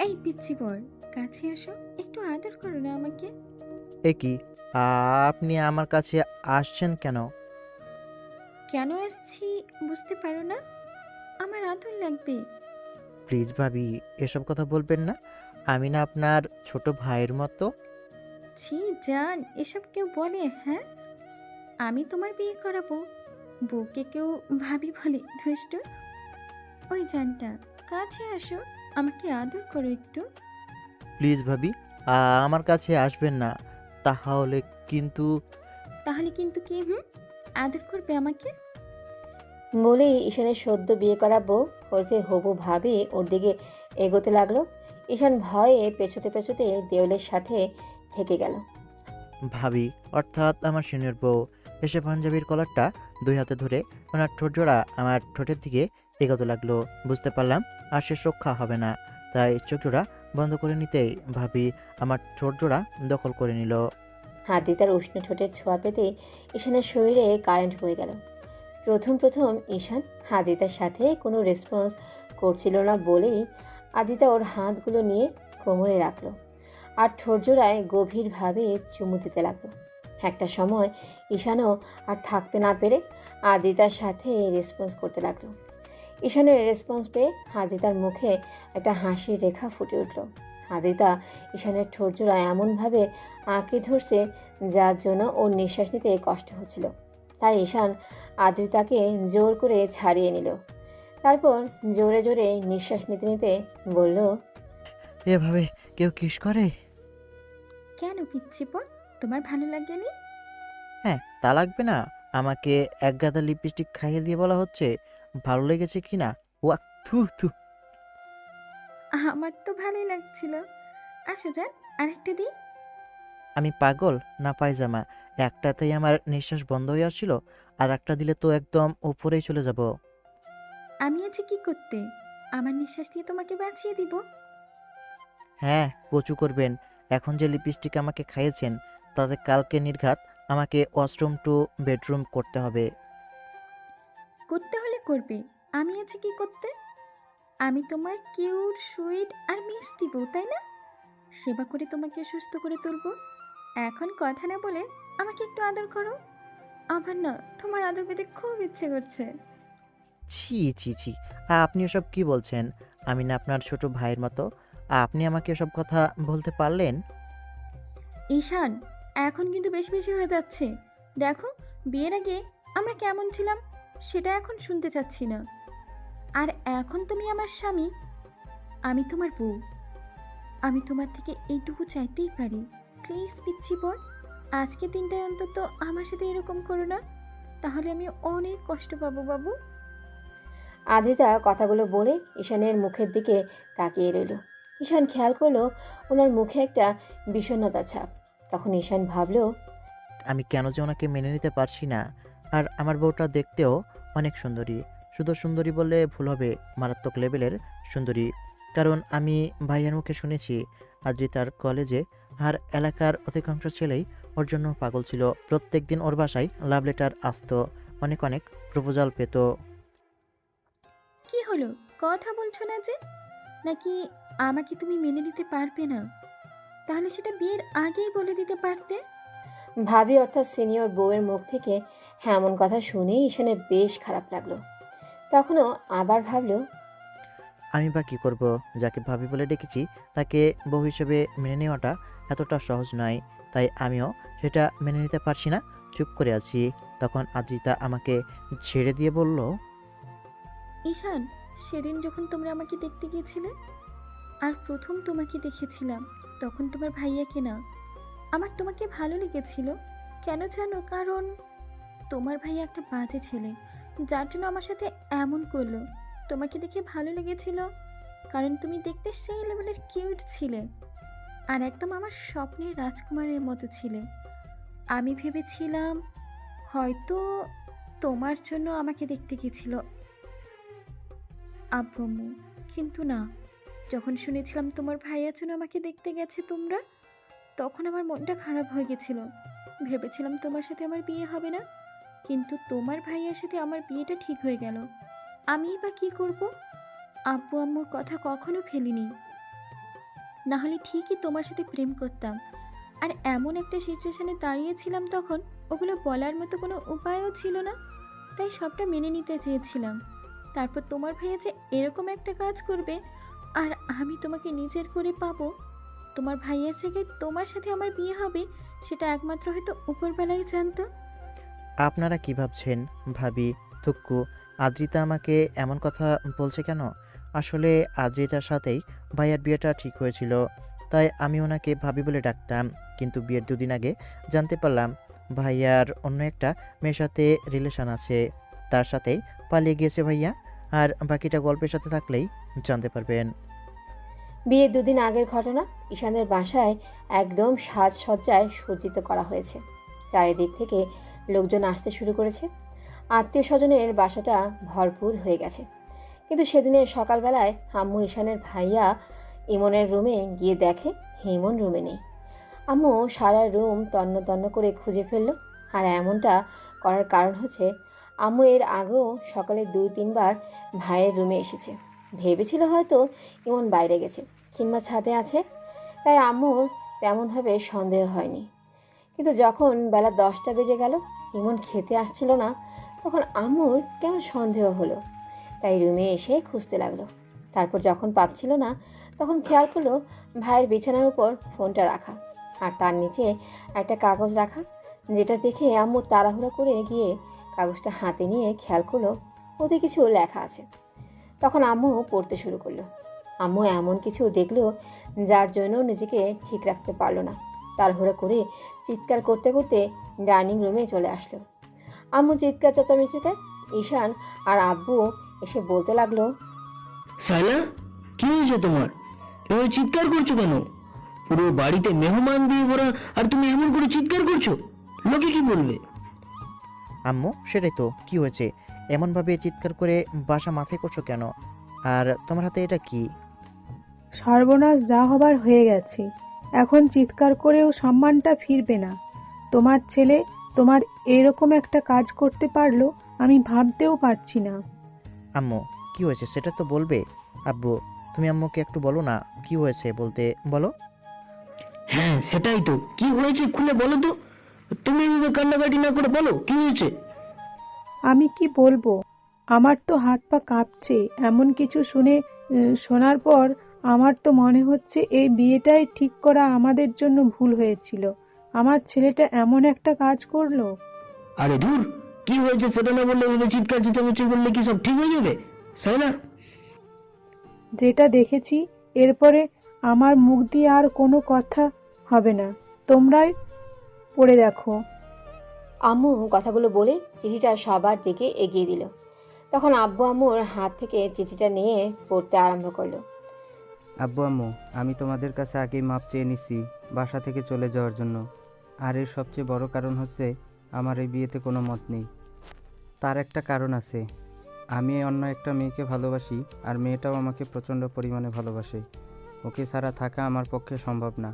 এই পিচ্চি বর, কাছে আসো, একটু আদর করো না আমাকে। এ কি? আপনি আমার কাছে আসছেন কেন? কেন আসছি বুঝতে পারো না? আমার আদর লাগবে। প্লিজ ভাবি, এসব কথা বলবেন না। আমি না আপনার ছোট ভাইয়ের মতো। ছি জান, এসব কেউ বলে হ্যাঁ? আমি তোমার বিয়ে করাবো? বউকে কেউ ভাবি বলে দুষ্টু? ওই জানটা, কাছে আসো, আমাকে আদর করো একটু। প্লিজ ভাবি, আমার কাছে আসবেন না। তাহলে কিন্তু তাহলে কিন্তু কি আদর করবে আমাকে? বলেই ঈশানের সদ্য বিয়ে করা বউ ওরফে হবু ভাবি ওর দিকে এগোতে লাগলো। ঈশান ভয়ে পেছোতে পেছোতে দেওলের সাথে থেকে গেল। ভাবি অর্থাৎ আমার সিনিয়র বউ এসে পাঞ্জাবির কলারটা দুই হাতে ধরে ওনার ঠোঁট জোড়া আমার ঠোঁটের দিকে এগোতে লাগলো। বুঝতে পারলাম আর শেষ রক্ষা হবে না, তাই চোখ জোড়া বন্ধ করে নিতেই ভাবি আমার ঠোঁট জোড়া দখল করে নিল। হাতি তার উষ্ণ ঠোঁটের ছোঁয়া পেতে ঈশানের শরীরে কারেন্ট বয়ে গেল। প্রথম প্রথম ঈশান হাদিতার সাথে কোনো রেসপন্স করছিল না বলেই আদিতা ওর হাতগুলো নিয়ে কোমরে রাখলো আর ঠোঁটজোড়ায় গভীরভাবে চুমু দিতে লাগলো। একটা সময় ঈশানও আর থাকতে না পেরে আদিতার সাথে রেসপন্স করতে লাগলো। ঈশানের রেসপন্স পেয়ে হাদিতার মুখে একটা হাসির রেখা ফুটে উঠল। হাদিতা ঈশানের ঠোঁটজোড়া এমনভাবে আঁকে ধরছে যার জন্য ওর নিঃশ্বাস নিতে কষ্ট হচ্ছিল। তাই ঈশান আদ্রিতাকে জোর করে ছাড়িয়ে নিল। তারপর জোরে জোরে নিঃশ্বাস নিতে নিতে বলল, এভাবে কেউ কিস করে? কেন পিচ্চি বর, তোমার ভালো লাগেনি? হ্যাঁ, তা লাগবে না। আমাকে এক গাদা লিপস্টিক খাইয়ে দিয়ে বলা হচ্ছে ভালো লেগেছে কিনা। ওয়া, থু থু। আমার তো ভালোই লাগছিল। আসো যান, আরেকটা দিই। আমি পাগল না পায়জামা? একটাতেই আমার নিঃশ্বাস বন্ধ হয়ে আসছিল, আর একটা দিলে তো একদম উপরেই চলে যাব। আমি আছি কি করতে? আমার নিঃশ্বাস দিয়ে তোমাকে বাঁচিয়ে দিব। হ্যাঁ, কচু করবেন। এখন যে লিপস্টিক আমাকে খাইয়েছেন তাতে কালকে নির্ঘাত আমাকে ওয়াশরুম টু বেডরুম করতে হবে। করতে হলে করবে। আমি আছি কি করতে? আমি তোমার কিউট, সুইট আর মিষ্টি বউ, তাই না? সেবা করে তোমাকে সুস্থ করে তুলবো। এখন কথা না বলে আমাকে একটু আদর করো। আমার না তোমার আদর পেতে খুব ইচ্ছে করছে। ছি ছি ছি, আপনি এসব কি বলছেন? আমি না আপনার ছোট ভাইয়ের মতো? আপনি আমাকে এসব কথা বলতে পারলেন? ঈশান, এখন কিন্তু বেশি বেশি হয়ে যাচ্ছে। দেখো, বিয়ের আগে আমরা কেমন ছিলাম সেটা এখন শুনতে চাচ্ছি না। আর এখন তুমি আমার স্বামী, আমি তোমার বউ। আমি তোমার থেকে এইটুকু চাইতেই পারি। প্লিজ পিচ্ছি বর, আজকে দিনটায় অন্তত আমার সাথে এরকম করো না, তাহলে আমি অনেক কষ্ট পাবো বাবু। আদ্রিতা কথাগুলো বলে ঈশানের মুখের দিকে তাকিয়ে রইল। ঈশান খেয়াল করলো ওনার মুখে একটা বিষণ্ণতা ছাপ। তখন ঈশান ভাবল, আমি কেন যে ওনাকে মেনে নিতে পারছি না। আর আমার বউটা দেখতেও অনেক সুন্দরী। শুধু সুন্দরী বললে ভুল হবে, মারাত্মক লেভেলের সুন্দরী। কারণ আমি ভাইয়ের মুখে শুনেছি আদ্রিতার কলেজে আর এলাকার অধিকাংশ ছেলেই ওর জন্য পাগল ছিল। প্রত্যেকদিন ওর বাসায় লাভ লেটার আসতো, অনেক অনেক প্রপোজাল পেত। কি হলো, কথা বলছো না যে? নাকি আমাকে তুমি মেনে নিতে পারবে না? তাহলে সেটা বিয়ের আগেই বলে দিতে পারতে। ভাবি অর্থাৎ সিনিয়র বউয়ের মুখ থেকে এমন কথা শুনেই ঈশানের বেশ খারাপ লাগলো। তখনও আবার ভাবল, আমি বা কী করব? যাকে ভাবি বলে ডেকেছি তাকে বউ হিসেবে মেনে নেওয়াটা এতটা সহজ নয়। তাই আমিও সেটা মেনে নিতে পারছি না, চুপ করে আছি। তখন আদ্রিতা আমাকে ছেড়ে দিয়ে বলল, ঈশান, সেদিন যখন তোমরা আমাকে দেখতে গিয়েছিলে আর প্রথম তোমাকে দেখেছিলাম, তখন তোমার ভাইয়াকে না, আমার তোমাকে ভালো লেগেছিল। কেন জানো? কারণ তোমার ভাইয়া একটা বাজে ছেলে, যার জন্য আমার সাথে এমন করলো। তোমাকে দেখে ভালো লেগেছিল কারণ তুমি দেখতে সেই লেভেলের কিউট ছিলে আর একদম আমার স্বপ্নের রাজকুমারের মতো ছিলে। আমি ভেবেছিলাম হয়তো তোমার জন্য আমাকে দেখতে গেছিল আব্বু আম্মু, কিন্তু না। যখন শুনেছিলাম তোমার ভাইয়ার জন্য আমাকে দেখতে গেছে তোমরা, তখন আমার মনটা খারাপ হয়ে গেছিল। ভেবেছিলাম তোমার সাথে আমার বিয়ে হবে না, কিন্তু তোমার ভাইয়ার সাথে আমার বিয়েটা ঠিক হয়ে গেল। আমিই বা কী করব? আব্বু আম্মুর কথা কখনো ফেলিনি। না হলে ঠিকই তোমার সাথে প্রেম করতাম। আর এমন একটা সিচুয়েশনে দাঁড়িয়েছিলাম তখন, ওগুলো বলার মতো কোনো উপায়ও ছিল না। তাই সবটা মেনে নিতে চেয়েছিলাম। তারপর তোমার ভাইয়া যে এরকম একটা কাজ করবে আর আমি তোমাকে নিজের করে পাবো, তোমার ভাইয়ের জায়গায় তোমার সাথে আমার বিয়ে হবে, সেটা একমাত্র হয়তো উপরবেলাই জানতো। আপনারা কি ভাবছেন ভাবি? থুক্কু, আদ্রিতা আমাকে এমন কথা বলছে কেন? আসলে আদ্রিতার সাথেই ভাইয়ার বিয়েটা ঠিক হয়েছিল, তাই আমি ওনাকে ভাবি বলে ডাকতাম। কিন্তু বিয়ের 2 দিন আগে জানতে পারলাম ভাইয়ার অন্য একটা মেয়ের সাথে রিলেশন আছে। তার সাথেই পালিয়ে গিয়েছে ভাইয়া। আর বাকিটা গল্পের সাথে থাকলেই জানতে পারবেন। বিয়ের 2 দিন আগের ঘটনা। ঈশানের বাসায় একদম সাজসজ্জায় সজ্জিত করা হয়েছে। চারিদিক থেকে লোকজন আসতে শুরু করেছে। আত্মীয় স্বজনের বাসাটা ভরপুর হয়ে গেছে। কিন্তু সেদিনের সকালবেলায় আম্মু ঈশানের ভাইয়া ইমনের রুমে গিয়ে দেখে ইমন রুমে নেই। আম্মু সারা রুম তন্ন তন্ন করে খুঁজে ফেলল। আর এমনটা করার কারণ হচ্ছে, আম্মু এর আগেও সকালে 2-3 বার ভাইয়ের রুমে এসেছে। ভেবেছিল হয়তো ইমন বাইরে গেছে কিংবা ছাদে আছে, তাই আম্মুর তেমনভাবে সন্দেহ হয়নি। কিন্তু যখন বেলা 10টা বেজে গেল, ইমন খেতে আসছিল না, তখন আম্মুর কেমন সন্দেহ হলো। তাই রুমে এসে খুঁজতে লাগলো। তারপর যখন পাচ্ছিল না, তখন খেয়াল করলো ভাইয়ের বিছানার উপর ফোনটা রাখা আর তার নিচে একটা কাগজ রাখা, যেটা দেখে আম্মু তাড়াহুড়ো করে গিয়ে কাগজটা হাতে নিয়ে খেয়াল করলো ওতে কিছু লেখা আছে। তখন আম্মু পড়তে শুরু করলো। আম্মু এমন কিছু দেখলো যার জন্য নিজেকে ঠিক রাখতে পারলো না। তাড়াহুড়ো করে চিৎকার করতে করতে ডাইনিং রুমে চলে আসলো। আম্মু চিৎকার চেঁচামেচিতে ঈশান আর আব্বু এসে বলতে লাগলো, সাইলা, কি হয়েছে তোমার? এভাবে চিৎকার করছো কেন? পুরো বাড়িতে মেহমান দিয়ে ভরা, আর তুমি এমন করে চিৎকার করছো, লোকে কি বলবে? আম্মু, সেটাই তো, কি হয়েছে? এমনভাবে চিৎকার করে বাসা মাথায় করছো কেন? আর তোমার হাতে এটা কি? সর্বনাশ যা হবার হয়ে গেছে। এখন চিৎকার করেও সম্মানটা ফিরবে না। তোমার ছেলে তোমার এরকম একটা কাজ করতে পারলো, আমি ভাবতেও পারছি না। আম্মু, কি হয়েছে সেটা তো বলবে। আব্বু, তুমি আম্মুকে একটু বলো না কি হয়েছে, বলতে বলো। হ্যাঁ, সেটাই তো, কি হয়েছে খুলে বলো তো। তুমি এভাবে কান্নাকাটি না করে বলো কি হয়েছে। আমি কি বলবো? আমার তো হাত পা কাঁপছে। এমন কিছু শোনার পর আমার তো মনে হচ্ছে এই বিয়েটাই ঠিক করা আমাদের জন্য ভুল হয়েছিল। আমার ছেলেটা এমন একটা কাজ করলো। আরে ধুর, কি হয়েছে সেটা না বললে এভাবে চিৎকার চেঁচামেচি করলে কি সব ঠিক হয়ে যাবে? সাইলা, যেটা দেখেছি, এরপরে আমার মুখ দিয়ে আর কোনো কথা হবে না। তোমরাই পড়ে দেখো। আম্মু কথাগুলো বলে চিঠিটা সবার দিকে এগিয়ে দিল। তখন আব্বু আম্মুর হাত থেকে চিঠিটা নিয়ে পড়তে আরম্ভ করলো। আব্বু আম্মু, আমি তোমাদের কাছে আগেই মাপ চেয়ে নিচ্ছি বাসা থেকে চলে যাওয়ার জন্য। আর এর সবচেয়ে বড় কারণ হচ্ছে আমার এই বিয়েতে কোনো মত নেই। তার একটা কারণ আছে, আমি অন্য একটা মেয়েকে ভালোবাসি, আর মেয়েটাও আমাকে প্রচণ্ড পরিমাণে ভালোবাসে। ওকে ছাড়া থাকা আমার পক্ষে সম্ভব না।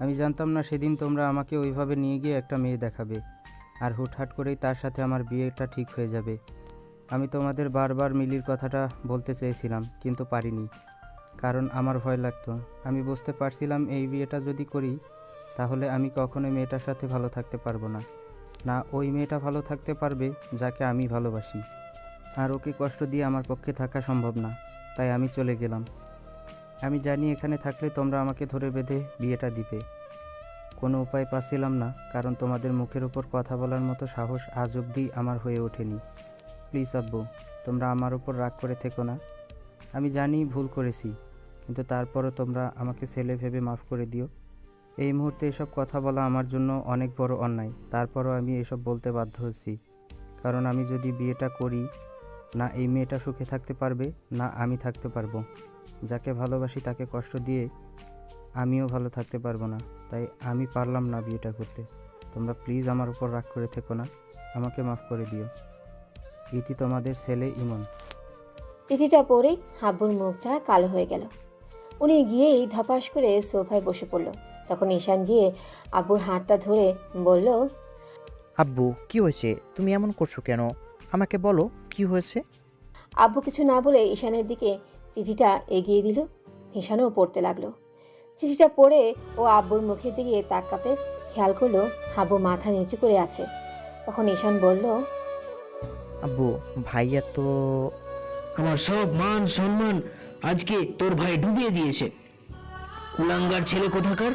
আমি জানতাম না সেদিন তোমরা আমাকে ওইভাবে নিয়ে গিয়ে একটা মেয়ে দেখাবে, আর হুটহাট করেই তার সাথে আমার বিয়েটা ঠিক হয়ে যাবে। আমি তোমাদের বারবার মিলির কথাটা বলতে চেয়েছিলাম, কিন্তু পারিনি, কারণ আমার ভয় লাগতো। আমি বুঝতে পারছিলাম এই বিয়েটা যদি করি তাহলে আমি কখনোই মেয়েটার সাথে ভালো থাকতে পারবো না, না ওই মেয়েটা ভালো থাকতে পারবে যাকে আমি ভালোবাসি। আর ওকে কষ্ট দিয়ে আমার পক্ষে থাকা সম্ভব না, তাই আমি চলে গেলাম। আমি জানি এখানে থাকলে তোমরা আমাকে ধরে বেঁধে বিয়েটা দিবে। কোনো উপায় পাচ্ছিলাম না, কারণ তোমাদের মুখের উপর কথা বলার মতো সাহস আজ অবধি আমার হয়ে ওঠেনি। প্লিজ আব্বু, তোমরা আমার উপর রাগ করে থেকো না। আমি জানি ভুল করেছি, কিন্তু তারপরও তোমরা আমাকে ছেলে ভেবে মাফ করে দিও। এই মুহূর্তে এসব কথা বলা আমার জন্য অনেক বড় অন্যায়, তারপরও আমি এসব বলতে বাধ্য হচ্ছি। কারণ আমি যদি বিয়েটা করি, না এই মেয়েটা সুখে থাকতে পারবে, না আমি থাকতে পারবো। যাকে ভালোবাসি তাকে কষ্ট দিয়ে আমিও ভালো থাকতে পারবো না, তাই আমি পারলাম না বিয়েটা করতে। তোমরা প্লিজ আমার উপর রাগ করে থেকো না, আমাকে মাফ করে দিও। ইতি তোমাদের ছেলে ইমন। চিঠিটা পড়ে আব্বুর মুখটা কালো হয়ে গেল। উনি গিয়েই ধপাস করে সোফায় বসে পড়ল। তখন ঈশান গিয়ে আব্বুর হাতটা ধরে বলল, আব্বু, কি হয়েছে? তুমি এমন করছো কেন? আমাকে বলো কি হয়েছে। আব্বু কিছু না বলে ঈশানের দিকে চিঠিটা এগিয়ে দিল। ঈশানও পড়তে লাগলো। চিঠিটা পড়ে ও আব্বুর মুখের দিকে তাকাতে খেয়াল করলো আব্বু মাথা নিচু করে আছে। তখন ঈশান বলল, আব্বু, ভাইয়া তো আমার সব মান সম্মান আজকে তোর ভাই ডুবিয়ে দিয়েছে। কুলাঙ্গার ছেলে কোথাকার!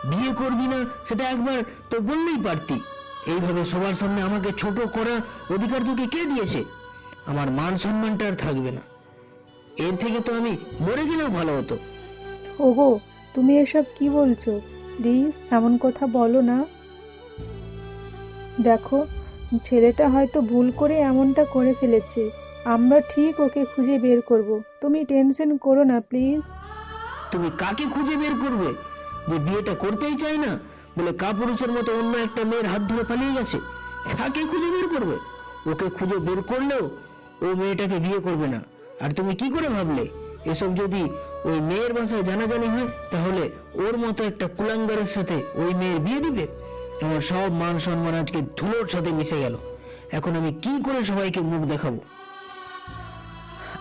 বিয়ে করবি না সেটা একবার তো বললেই পারতি। এইভাবে সবার সামনে আমাকে ছোট করা অধিকার তোকে কে দিয়েছে? আমার মান সম্মানটা আর থাকবে না। এর থেকে তো আমি মরে গেলেও ভালো হতো। ওগো, তুমি এসব কি বলছো? প্লিজ এমন কথা বলো না। দেখো, ছেলেটা হয়তো ভুল করে এমনটা করে ফেলেছে। আমরা ঠিক ওকে খুঁজে বের করব। তুমি টেনশন করো না প্লিজ। তুমি কাকে খুঁজে বের করবে? যে বিয়েটা করতেই চায় না বলে কাপুরুষের মতো অন্য একটা মেয়ের হাত ধরে পালিয়ে গেছে, তাকে খুঁজে বের করবে? ওকে খুঁজে বের করলেও ও মেয়েটাকে বিয়ে করবে না। আর তুমি কি করে ভাবলে এসব যদি ওই মেয়ের বাসায় জানাজানি হয় তাহলে ওর মতো একটা কুলাঙ্গারের সাথে ওই মেয়ের বিয়ে দিবে? আমার সব মান সম্মান আজকে ধুলোর সাথে মিশে গেল। এখন আমি কি করে সবাইকে মুখ দেখাবো?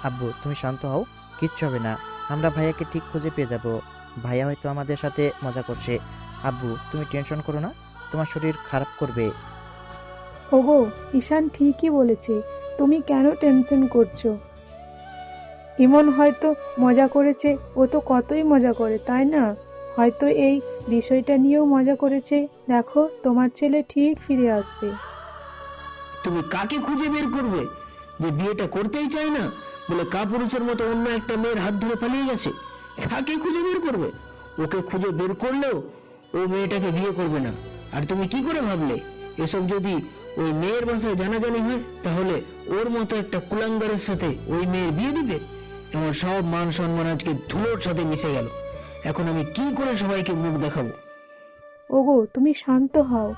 আব্বু, তুমি শান্ত হও, কিচ্ছু হবে না। আমরা ভাইয়াকে ঠিক খুঁজে পেয়ে যাব। ভাইয়া হয়তো আমাদের সাথে মজা করছে। আব্বু, তুমি টেনশন করো না, তোমার শরীর খারাপ করবে। ওগো, ঈশান ঠিকই বলেছে। তুমি কেন টেনশন করছো? ইমন হয়তো মজা করেছে। ও তো কতই মজা করে, তাই না? হয়তো এই বিষয়টা নিয়েও মজা করেছে। দেখো, তোমার ছেলে ঠিক ফিরে আসবে। তুমি কাকে খুঁজে বের করবে? যে বিয়েটা করতেই চায় না বলে কাপুরুষের মতো অন্য একটা মেয়ের হাত ধরে পালিয়ে গেছে, তাকে খুঁজে বের করবে? ওকে খুঁজে বের করলেও ও মেয়েটাকে বিয়ে করবে না। আর তুমি কি করে ভাবলে এসব যদি ওই মেয়ের বাসায় জানাজানি হয় তাহলে ওর মতো একটা কুলাঙ্গারের সাথে ওই মেয়ের বিয়ে দিবে? আমার সব মান সম্মান আজকে ধুলোর সাথে মিশে গেল। এখন আমি কি করে সবাইকে মুখ দেখাবো? ওগো, তুমি শান্ত হও।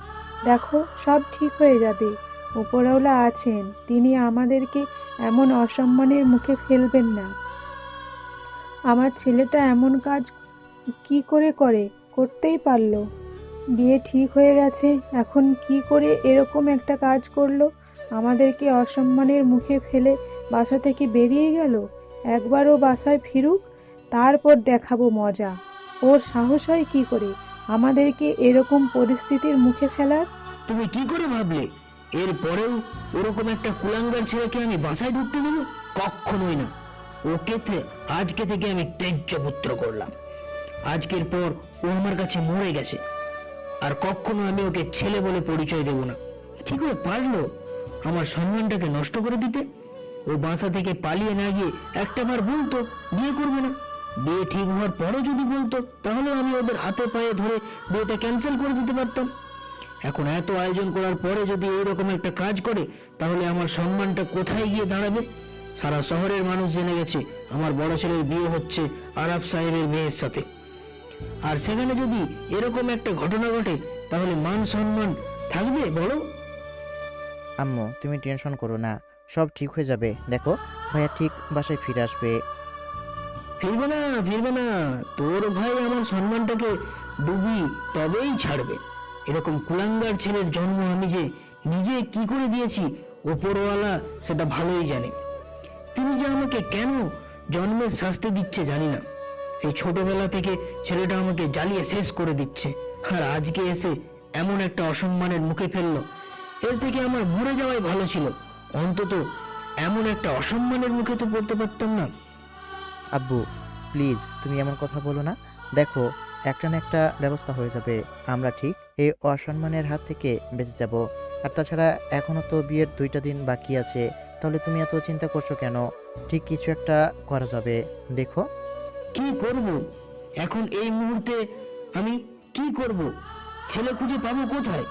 দেখো, সব ঠিক হয়ে যাবে। উপরওয়ালা আছেন, তিনি আমাদেরকে এমন অসম্মানের মুখে ফেলবেন না। আমার ছেলেটা এমন কাজ কি করে করতেই পারলো? বিয়ে ঠিক হয়ে গেছে, এখন কি করে এরকম একটা কাজ করলো? আমাদেরকে অসম্মানের মুখে ফেলে বাসা থেকে বেরিয়ে গেল। একবার ও বাসায় ফিরুক, তারপর দেখাবো মজা। ওর সাহস হয় কি করে আমাদেরকে এরকম পরিস্থিতির মুখে ফেলার? তুমি কি করে ভাবলে এর পরেও ওরকম একটা কুলাঙ্গার ছেলেকে আমি বাসায় ঢুকতে দেবো? কখনোই না। ওকে আজকে থেকে আমি ত্যায্য পুত্র করলাম। আজকের পর ও আমার কাছে মরে গেছে, আর কখনো আমি ওকে ছেলে বলে পরিচয় দেব না। কি করে পারলো আমার সম্মানটাকে নষ্ট করে দিতে? ও বাসা থেকে পালিয়ে না গিয়ে একটাবার বলতো বিয়ে করবে না। বিয়ে ঠিক হওয়ার পরও যদি বলতো তাহলে আমি ওদের হাতে পায়ে ধরে বিয়েটা ক্যান্সেল করে দিতে পারতাম। এখন এত আয়োজন করার পরে যদি এইরকম একটা কাজ করে তাহলে আমার সম্মানটা কোথায় গিয়ে দাঁড়াবে? সারা শহরের মানুষ জেনে গেছে আমার বড় ছেলের বিয়ে হচ্ছে আরাফ সাহেবের মেয়ের সাথে। আর সেখানে যদি এরকম একটা ঘটনা ঘটে তাহলে মান সম্মান থাকবে বলো? আম্মু, তুমি টেনশন করো না, সব ঠিক হয়ে যাবে। দেখো, ভাইয়া ঠিক বাসায় ফিরে আসবে। ফিরবে না, ফিরবে না। তোর ভাই আমার সম্মানটাকে ডুবি তবেই ছাড়বে। এরকম কুলাঙ্গার ছেলের জন্ম আমি যে নিজে কি করে দিয়েছি ওপরওয়ালা সেটা ভালোই জানে। তিনি যে আমাকে কেন জন্মের শাস্তি দিচ্ছে জানি না। সেই ছোটবেলা থেকে ছেলেটা আমাকে জ্বালিয়ে শেষ করে দিচ্ছে, আর আজকে এসে এমন একটা অসম্মানের মুখে ফেললো। এর থেকে আমার মরে যাওয়াই ভালো ছিল। অন্তত এমন একটা অসম্মানের মুখে তো পড়তে পারতাম না। আব্বু, প্লিজ তুমি এমন কথা বলো না। দেখো, একটা না একটা ব্যবস্থা হয়ে যাবে। আমরা ঠিক এই অসম্মানের হাত থেকে বেঁচে যাব। আর তাছাড়া এখনো তো বিয়ের 2টা দিন বাকি আছে। তাহলে তুমি এত চিন্তা করছো কেন? ঠিক কিছু একটা করা যাবে। দেখো, কি করব এখন এই মুহূর্তে? আমি কি করব? ছেলে খুঁজে পাবো কোথায়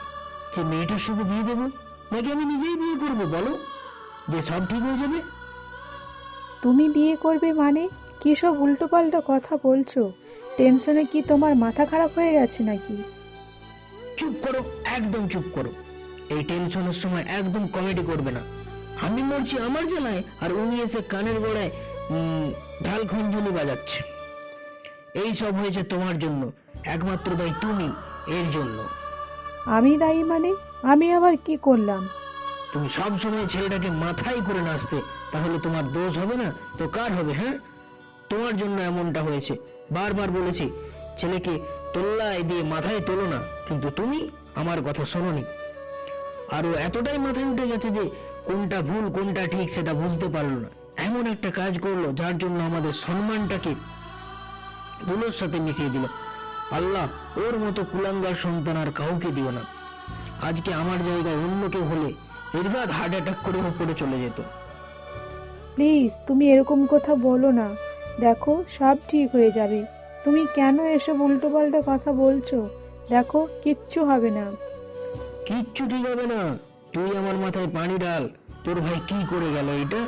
যে মেয়েটার সাথে বিয়ে দেবো? নাকি আমি নিজেই বিয়ে করব বলো, যে সব ঠিক হয়ে যাবে? তুমি বিয়ে করবে মানে? কি সব উল্টোপাল্টা কথা বলছো? টেনশনে কি তোমার মাথা খারাপ হয়ে গেছে নাকি? চুপ করো, একদম চুপ করো। এই টেনশনের সময় একদম কমেডি করবে না। আমি মরছি আমার জ্বালায়, আর উনি এসে কানের গোড়ায় ঢাল খঞ্জনি বাজাচ্ছে। এই সব হয়েছে তোমার জন্য, একমাত্র দায়ী তুমি এর জন্য। আমি দায়ী মানে? আমি আবার কি করলাম? তুমি সব সময় ছেলেটাকে মাথায় করে নাচতে, তাহলে তোমার দোষ হবে না তো কার হবে? হ্যাঁ, তোমার জন্য এমনটা হয়েছে। বারবার বলেছি ছেলেকে তোল্লায় দিয়ে মাথায় তোলো না, কিন্তু তুমি আমার কথা শোনোনি। আর ও এতটাই মাথায় উঠে গেছে যে কোনটা ভুল কোনটা ঠিক সেটা বুঝতে পারলো না। এমন একটা কাজ করলো যার জন্য আমাদের সম্মানটাকে ধুলোর সাথে মিশিয়ে দিল। আল্লাহ, ওর মতো কুলাঙ্গার সন্তান আর কাউকে দিও না। আজকে আমার জায়গায় অন্য কেউ হলে নির্ঘাত হার্ট অ্যাটাক করে উপরে চলে যেত। প্লিজ তুমি এরকম কথা বলো না। দেখো সব ঠিক হয়ে যাবে। তুমি কেন এসব উল্টোপাল্টা কথা বলছো? দেখো কিচ্ছু হবে না। কিচ্ছু ঠিক হবে না। তুই আমার মাথায় পানি ঢাল। তোর ভাই কি করে গেল এটা?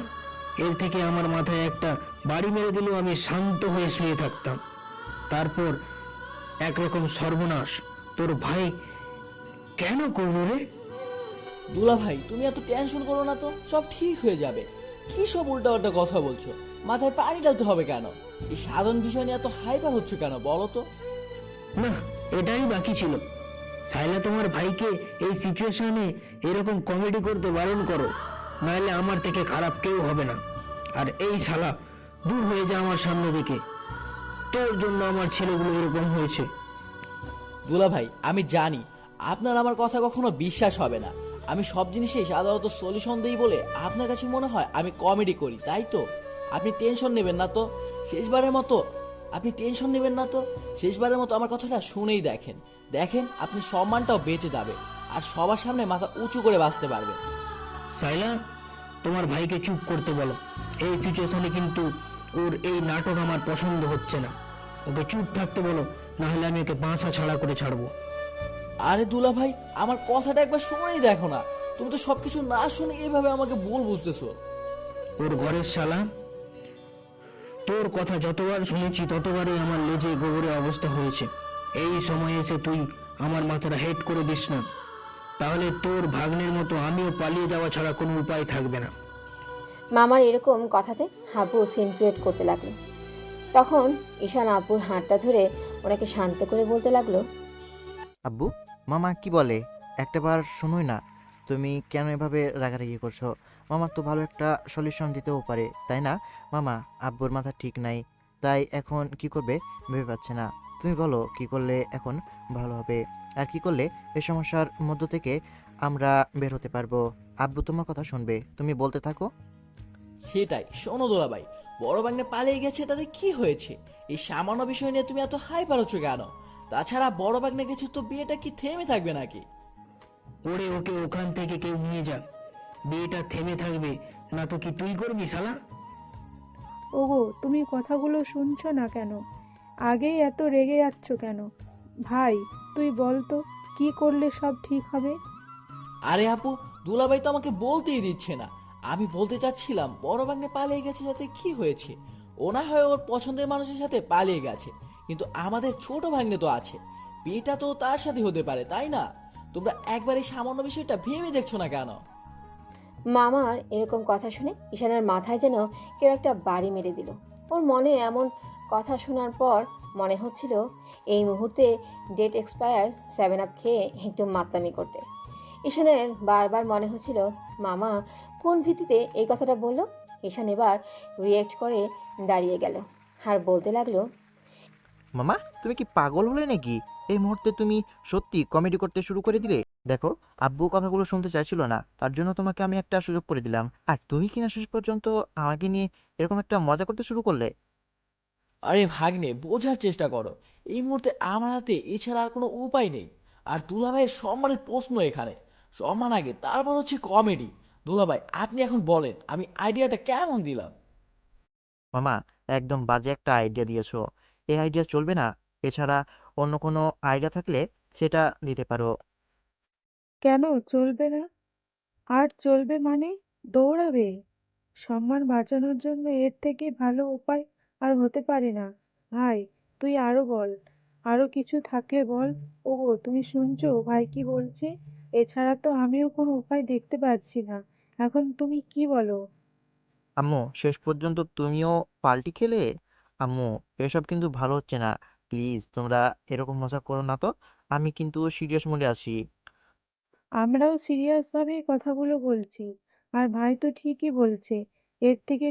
এর থেকে আমার মাথায় একটা বাড়ি মেরে দিলেও আমি শান্ত হয়ে শুয়ে থাকতাম। তারপর একরকম সর্বনাশ তোর ভাই কেন করলো রে? দুলা ভাই তুমি এত টেনশন করো না তো, সব ঠিক হয়ে যাবে। কি সব উল্টাপাল্টা কথা বলছো? মাথায় পানি ঢালতে হবে কেন? এই সাধারণ বিষয় নিয়ে এত হাইপার হচ্ছে কেন বলো তো? না, এটাই বাকি ছিল। সাইলা, তোমার ভাইকে এই সিচুয়েশনে এরকম কমেডি করতে বারণ করো, নাহলে আমার থেকে খারাপ কেউ হবে না। আর এই শালা, দূর হয়ে যা আমার সামনে থেকে। তোর জন্য আমার ছেলেগুলো এরকম হয়েছে। দুলা ভাই আমি জানি আপনার আমার কথা কখনো বিশ্বাস হবে না। আমি সব জিনিসেই সাধারণত সলিউশন দিই বলে আপনার কাছে মনে হয় আমি কমেডি করি, তাই তো? আপনি টেনশন নেবেন না তো। শেষবারের মতো আপনি টেনশন নেবেন না তো। শেষবারের মতো আমার কথাটা শুনেই দেখেন। দেখেন আপনি সম্মানটাও বেঁচে যাবে, আর সবার সামনে মাথা উঁচু করে বাঁচতে পারবেন। সাইলা, তোমার ভাইকে চুপ করতে বলো। এই সিচুয়েশনে কিন্তু ওর এই নাটক আমার পছন্দ হচ্ছে না। ওকে চুপ থাকতে বলো, না হলে আমি ওকে বাঁচা ছাড়া করে ছাড়বো। আরে দুলা ভাই, আমার কথাটা একবার শুনেই দেখো না। তুমি তো সবকিছু না শুনে এইভাবে আমাকে ভুল বুঝতেছো। ওর ঘরের শালা, তোর কথা যতবার শুনেছি ততবারই আমার লেজে গোবরে অবস্থা হয়েছে। এই সময় এসে তুই আমার মাথাটা হেড করে দিস না, তাহলে তোর ভাগ্নের মতো আমিও পালিয়ে যাওয়া ছাড়া কোনো উপায় থাকবে না। মামার এরকম কথাতে হাবু সিন ক্রিয়েট করতে লাগলো। তখন ঈশান আব্বুর হাতটা ধরে ওনাকে শান্ত করে বলতে লাগলো, আব্বু, মামা কি বলে একটাবার শোনোই না। তুমি কেন এভাবে রাগারাগি করছো? মামা তো ভালো একটা সলিউশন দিতেও পারে, তাই না? মামা, আব্বুর মাথা ঠিক নাই, তাই এখন কি করবে ভেবে পাচ্ছে না। তুমি বলো কি করলে এখন ভালো হবে, আর কি করলে এই সমস্যার মধ্য থেকে আমরা বের হতে পারবো। আব্বু তোমার কথা শুনবে, তুমি বলতে থাকো। সেটাই, শোনো দোলা ভাই, বড় বাগনে পালিয়ে গেছে তাতে কি হয়েছে? এই সামান্য বিষয় নিয়ে তুমি এত হাইপার হচ্ছ কেন? তাছাড়া বড় বাগনে গেছে তো বিয়েটা কি থেমে থাকবে নাকি? ওরে, ওকে ওখান থেকে কেউ নিয়ে যা। বিয়েটা থেমে থাকবে না তো কি তুই করবি শালা? ওগো তুমি কথাগুলো শুনছো না কেন? আগেই এত রেগে যাচ্ছ কেন? ভাই তুই বল তো, কি করলে সব ঠিক হবে? আরে আপু, দুলাভাই তো আমাকে বলতেই দিচ্ছে না। আমি বলতে চাচ্ছিলাম বড় বাগনে পালিয়ে গেছে যাতে কি হয়েছে? ও না হয় ওর পছন্দের মানুষের সাথে পালিয়ে গেছে, কিন্তু আমাদের ছোট ভাগ্নে তো আছে। বিয়েটা তো তার সাথে হতে পারে, তাই না? তোমরা একবার এই সামান্য বিষয়টা ভেবে দেখছো না কেন? মামার এরকম কথা শুনে ঈশানের মাথায় যেন কেউ একটা বাড়ি মেরে দিল। ওর মনে এমন কথা শোনার পর মনে হচ্ছিল এই মুহূর্তে ডেট এক্সপায়ার 7 আপ খেয়ে একটু মাতলামি করতে। ঈশানের বারবার মনে হচ্ছিল মামা কোন ভিত্তিতে এই কথাটা বলল। ঈশান এবার রিয়েক্ট করে দাঁড়িয়ে গেল আর বলতে লাগলো, মামা, তুমি কি পাগল হলে নাকি? এই মুহূর্তে তুমি সত্যি কমেডি করতে শুরু করে দিলে। দেখো, আব্বু কথাগুলো শুনতে চাইছিল না, তার জন্য তোমাকে আমি একটা সুযোগ করে দিলাম, আর তুমি কিনা শেষ পর্যন্ত আমাকে নিয়ে এরকম একটা মজা করতে শুরু করলে। আরে ভাগ্নে, বোঝার চেষ্টা করো। এই মুহূর্তে আমার হাতে এছাড়া আর কোনো উপায় নেই। আর দুলাভাইয়ের সম্মানের প্রশ্ন এখানে। সম্মান আগে, তারপর হচ্ছে কমেডি। দুলাভাই আপনি এখন বলেন আমি আইডিয়াটা কেমন দিলাম? মামা, একদম বাজে একটা আইডিয়া দিয়েছো। এই আইডিয়া চলবে না। এছাড়া অন্য কোনো আইডিয়া থাকলে সেটা দিতে পারো। কেন চলবে না? আর চলবে মানে দৌড়াবে? সম্মান বাঁচানোর জন্য এর থেকে ভালো উপায় আর হতে পারে না। ভাই তুই আরো বল, আরো কিছু থাকলে বল। ওগো তুমি শুনছো ভাই কি বলছে? এছাড়া তো আমিও কোনো উপায় দেখতে পাচ্ছি না। এখন তুমি কি বলো? আম্মু, শেষ পর্যন্ত তুমিও পাল্টি খেলে। আম্মু, এসব কিন্তু ভালো হচ্ছে না। প্লিজ তোমরা এরকম মজা করো না তো। আমি কিন্তু সিরিয়াস মোডে আছি। আমরাও সিরিয়াস ভাবেই কথাগুলো বলছি। আর ভাই তো ঠিকই বলছে। এর থেকে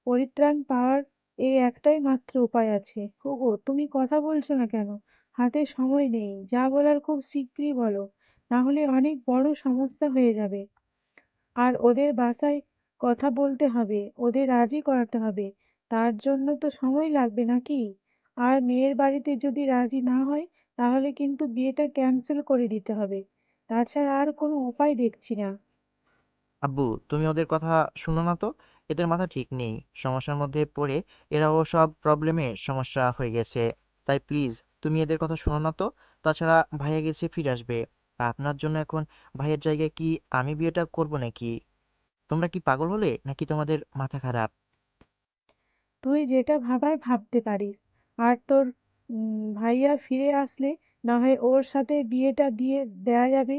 পরিত্রাণ পাওয়ার এই একটাই মাত্র উপায় আছে। ওগো, তুমি কথা বলছো না কেন? হাতে সময় নেই, যা বলার খুব শিগগিরই বলো, না হলে অনেক বড় সমস্যা হয়ে যাবে। আর ওদের বাসায় কথা বলতে হবে, ওদের রাজি করাতে হবে, তার জন্য তো সময় লাগবে নাকি? আর মেয়ের বাড়িতে যদি রাজি না হয়, তাহলে কিন্তু বিয়েটা ক্যান্সেল করে দিতে হবে। তাছাড়া আর কোনো উপায় দেখছি না। আব্বু, তুমি ওদের কথা শুনো না তো। এদের মাথা ঠিক নেই। সমস্যার মধ্যে পড়ে এরাও সব প্রবলেমে সমস্যা হয়ে গেছে। তাই প্লিজ তুমি এদের কথা শোনো না তো। তাছাড়া ভাইয়া গেছে, ফিরে আসবে। আপনার জন্য এখন ভাইয়ের জায়গায় কি আমি বিয়েটা করব নাকি? তোমরা কি পাগল হলে নাকি তোমাদের মাথা খারাপ? তুই যেটা ভাবার ভাবতে পারিস। আর তোর ভাইয়া ফিরে আসলে না হয় ওর সাথে বিয়েটা দিয়ে দেয়া যাবে।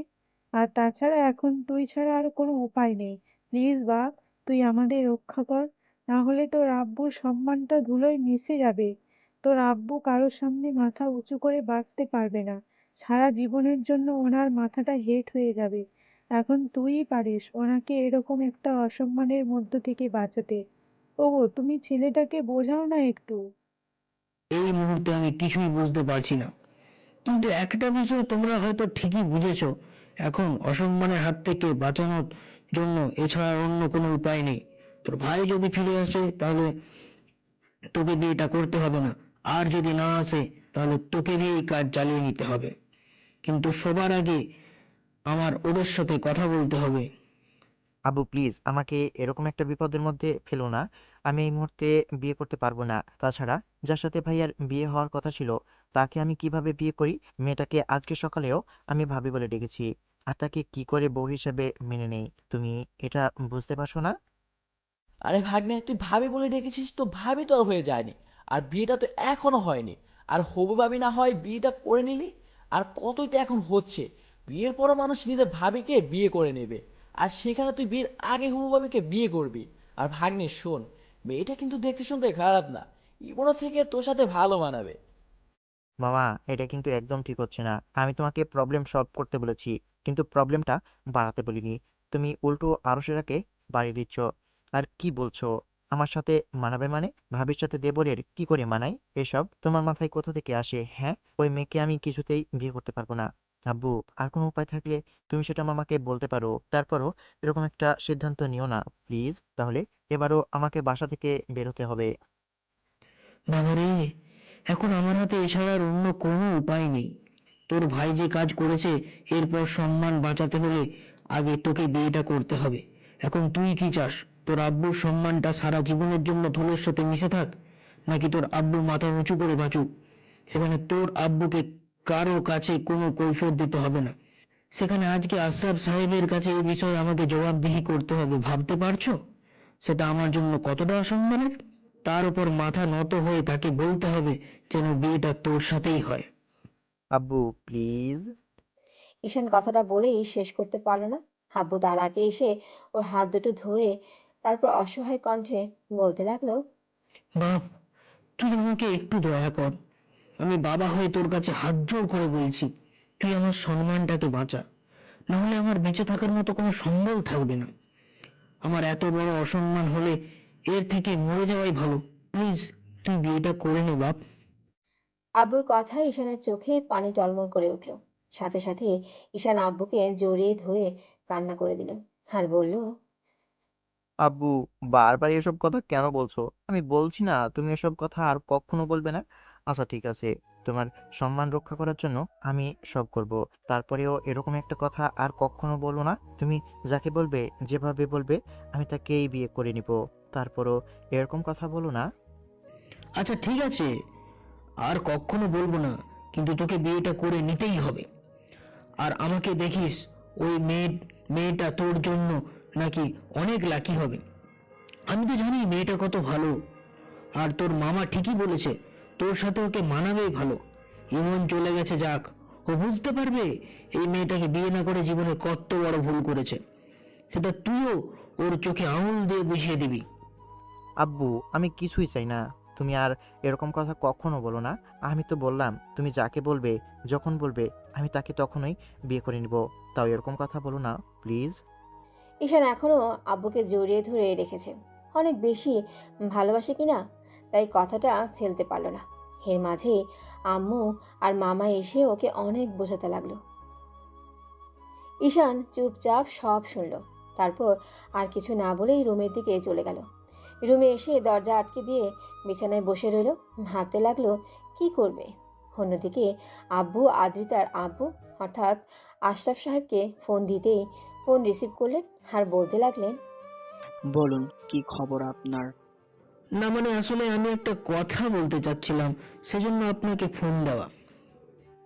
আর তাছাড়া এখন তুই ছাড়া আর কোনো উপায় নেই। প্লিজ বাপ, তুই আমাদের রক্ষা কর, না হলে তোর আব্বুর সম্মানটা ধুলোয় মিশে যাবে। তোর আব্বু কারোর সামনে মাথা উঁচু করে বাঁচতে পারবে না। সারা জীবনের জন্য ওনার মাথাটা হেট হয়ে যাবে। এখন তুইই পারিস ওনাকে এরকম একটা অসম্মানের মধ্য থেকে বাঁচাতে। ওগো, তুমি ছেলেটাকে বোঝাও না একটু। এই মুহূর্তে আমি কিছুই বুঝতে পারছি না, কিন্তু একটা বিষয় তোমরা হয়তো ঠিকই বুঝেছো। এখন অসম্মানের হাত থেকে বাঁচানোর জন্য এছাড়া আর অন্য কোনো উপায় নেই। তোর ভাই যদি ফিরে আসে তাহলে তোকে বিয়েটা করতে হবে না, আর যদি না আসে তাহলে তোকে দিয়েই কাজ চালিয়ে নিতে হবে। কিন্তু সবার আগে আমার ওদের সাথে কথা বলতে হবে। আব্বু প্লিজ আমাকে এরকম একটা বিপদের মধ্যে ফেলো না। আমি এই মুহূর্তে বিয়ে করতে পারবো না। তাছাড়া যার সাথে ভাইয়ার বিয়ে হওয়ার কথা ছিল, তাকে আমি কিভাবে বিয়ে করি? মেয়েটাকে আজকে সকালেও আমি ভাবি বলে ডেকেছি। আর তাকে কি করে বউ হিসেবে মেনে নেই? তুমি এটা বুঝতে পারছো না? আরে ভাগ্নে, তুই ভাবি বলে ডেকেছিস তো ভাবি তো আর হয়ে যায়নি। আর বিয়েটা তো এখনো হয়নি। আর হবু ভাবি না হয় বিয়েটা করে নিলি। আর কতই তো এখন হচ্ছে। বিয়ের পরও মানুষ নিজের ভাবিকে বিয়ে করে নেবে। আর সেখানে তুই বিয়ের আগে হবু ভাবিকে বিয়ে করবি। আর ভাগ্নে শোন, মেয়েটা কিন্তু দেখতে শুনতে খারাপ না। ইমনো থেকে তোর সাথে ভালো মানাবে। মামা, এটা কিন্তু একদম ঠিক হচ্ছে না। আমি তোমাকে প্রবলেম সলভ করতে বলেছি, কিন্তু প্রবলেমটা বাড়াতে বলিনি। তুমি উল্টো আরো সেটাকে বাড়িয়ে দিচ্ছ। আর কি বলছো? আমার সাথে মানাবে মানে? ভাবির সাথে দেবরের কি করে মানাই? এসব তোমার মাথায় কোথা থেকে আসে? হ্যাঁ, ওই মেয়েকে আমি কিছুতেই বিয়ে করতে পারবো না। আব্বু, আর কোনো উপায় থাকলে তুমি সেটা মামাকে বলতে পারো। তারপরও এরকম একটা সিদ্ধান্ত নিও না প্লিজ। তাহলে এবারও আমাকে বাসা থেকে বেরোতে হবে। বাবারে, এখন আমার হাতে এছাড়া আর অন্য কোনো উপায় নেই। তোর ভাই যে কাজ করেছে, এরপর সম্মান বাঁচাতে হলে আগে তোকে বিয়েটা করতে হবে। এখন তুই কি চাস? তোর আব্বুর সম্মানটা সারা জীবনের জন্য ধুলোর সাথে মিশে থাক, নাকি তোর আব্বু মাথা উঁচু করে বাঁচুক? সেখানে তোর আব্বুকে কারো কাছে কোনো কৈফিয়ত দিতে হবে না। সেখানে আজকে আশরাফ সাহেবের কাছে এই বিষয়ে আমাকে জবাবদিহি করতে হবে, ভাবতে পারছো সেটা আমার জন্য কতটা অসম্মানের? তার উপর মাথা নত হয়ে তাকে বলতে হবে যেন বিয়েটা তোর সাথেই হয়। আব্বু প্লিজ। ঈশান কথাটা বলেই শেষ করতে পারলো না। হাব্বু তার আগে এসে ওর হাত দুটো ধরে তারপর অসহায় কণ্ঠে বলতে লাগলো, বাপ, তুই আমাকে একটু দয়া কর। আমি বাবা হয়ে তোর কাছে হাত জোড় করে বলছি, তুই আমার সম্মানটাকে বাঁচা। না হলে আমার বেঁচে থাকার মতো কোনো সম্বল থাকবে না। আমার এত বড় অসম্মান হলে এর থেকে মরে যাওয়াই ভালো। প্লিজ, তুই বিয়েটা করে নে বাপ। আব্বুর কথায় ঈশানের চোখে পানি টলমল করে উঠল। সাথে সাথে ঈশান আব্বুকে জড়িয়ে ধরে কান্না করে দিল আর বলল, আব্বু, বারবার এসব কথা কেন বলছো? আমি বলছি না তুমি এসব কথা আর কখনো বলবে না। আচ্ছা ঠিক আছে, তোমার সম্মান রক্ষা করার জন্য আমি সব করব। তারপরেও এরকম একটা কথা আর কখনো বলবো না। তুমি যাকে বলবে, যেভাবে বলবে, আমি তাকেই বিয়ে করে নিব। তারপরও এরকম কথা বলো না। আচ্ছা ঠিক আছে, আর কখনো বলবো না, কিন্তু তোকে বিয়েটা করে নিতেই হবে। আর আমাকে দেখিস, ওই মেয়েটা তোর জন্য নাকি অনেক লাকি হবে। আমি তো জানি মেয়েটা কত ভালো। আর তোর মামা ঠিকই বলেছে, তোর সাথে ওকে মানাবেই ভালো। ইমন চলে গেছে, যাক, ও বুঝতে পারবে এই মেয়েটাকে বিয়ে না করে জীবনে কত বড় ভুল করেছে। সেটা তুইও ওর চোখে আঙুল দিয়ে বুঝিয়ে দিবি। আব্বু, আমি কিছুই চাই না। তুমি আর এরকম কথা কখনো বলো না। আমি তো বললাম তুমি যাকে বলবে, যখন বলবে, আমি তাকে তখনই বিয়ে করে নিব। তাও এরকম কথা বলো না প্লিজ। ঈশান এখনো আব্বুকে জড়িয়ে ধরে রেখেছে। অনেক বেশি ভালোবাসে কিনা তাই কথাটা ফেলতে পারল না। এর মাঝেই আম্মু আর মামা এসে ওকে অনেক বোঝাতে লাগলো। ঈশান চুপচাপ সব শুনল, তারপর আর কিছু না বলেই রুমের দিকে চলে গেল। রুমে এসে দরজা আটকে দিয়ে বিছানায় বসে রইল, ভাবতে লাগলো কি করবে। অন্যদিকে আব্বু আদ্রিতার আব্বু অর্থাৎ আশরাফ সাহেবকে ফোন দিতেই ফোন রিসিভ করলেন আর বলতে লাগলেন, বলুন কি খবর আপনার? না মানে আসলে আমি একটা কথা বলতে চাচ্ছিলাম, সেজন্য আপনাকে ফোন দেওয়া।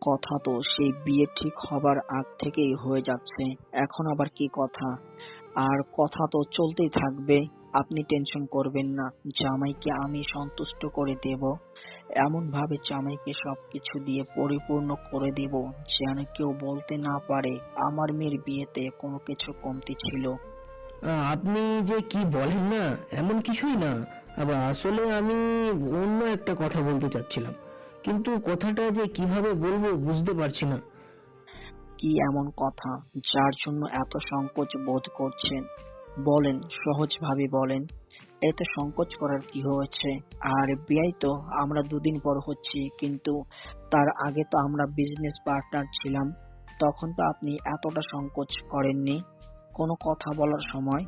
কথা তো সেই বিয়ে ঠিক হবার আগ থেকেই হয়ে যাচ্ছে, এখন আবার কি কথা? আর কথা তো চলতেই থাকবে। আপনি টেনশন করবেন না, জামাইকে আমি সন্তুষ্ট করে দেব। এমন ভাবে জামাইকে সবকিছু দিয়ে পরিপূর্ণ করে দেব যেন কেউ বলতে না পারে আমার মেয়ের বিয়েতে কোনো কিছু কমতি ছিল। আপনি যে কি বলেন না, এমন কিছুই না। আবার আসলে আমি অন্য একটা কথা বলতে চাচ্ছিলাম, কিন্তু কথাটা যে কিভাবে বলবো বুঝতে পারছি না। কি এমন কথা যার জন্য এত সংকোচ বোধ করছেন? বলেন, সহজভাবে বলেন। এতে সংকোচ করার কি হয়েছে? আর বিয়ে তো আমরা দুদিন পর হচ্ছি, কিন্তু তার আগে তো আমরা বিজনেস পার্টনার ছিলাম। তখন তো আপনি এতটা সংকোচ করেননি কোনো কথা বলার সময়।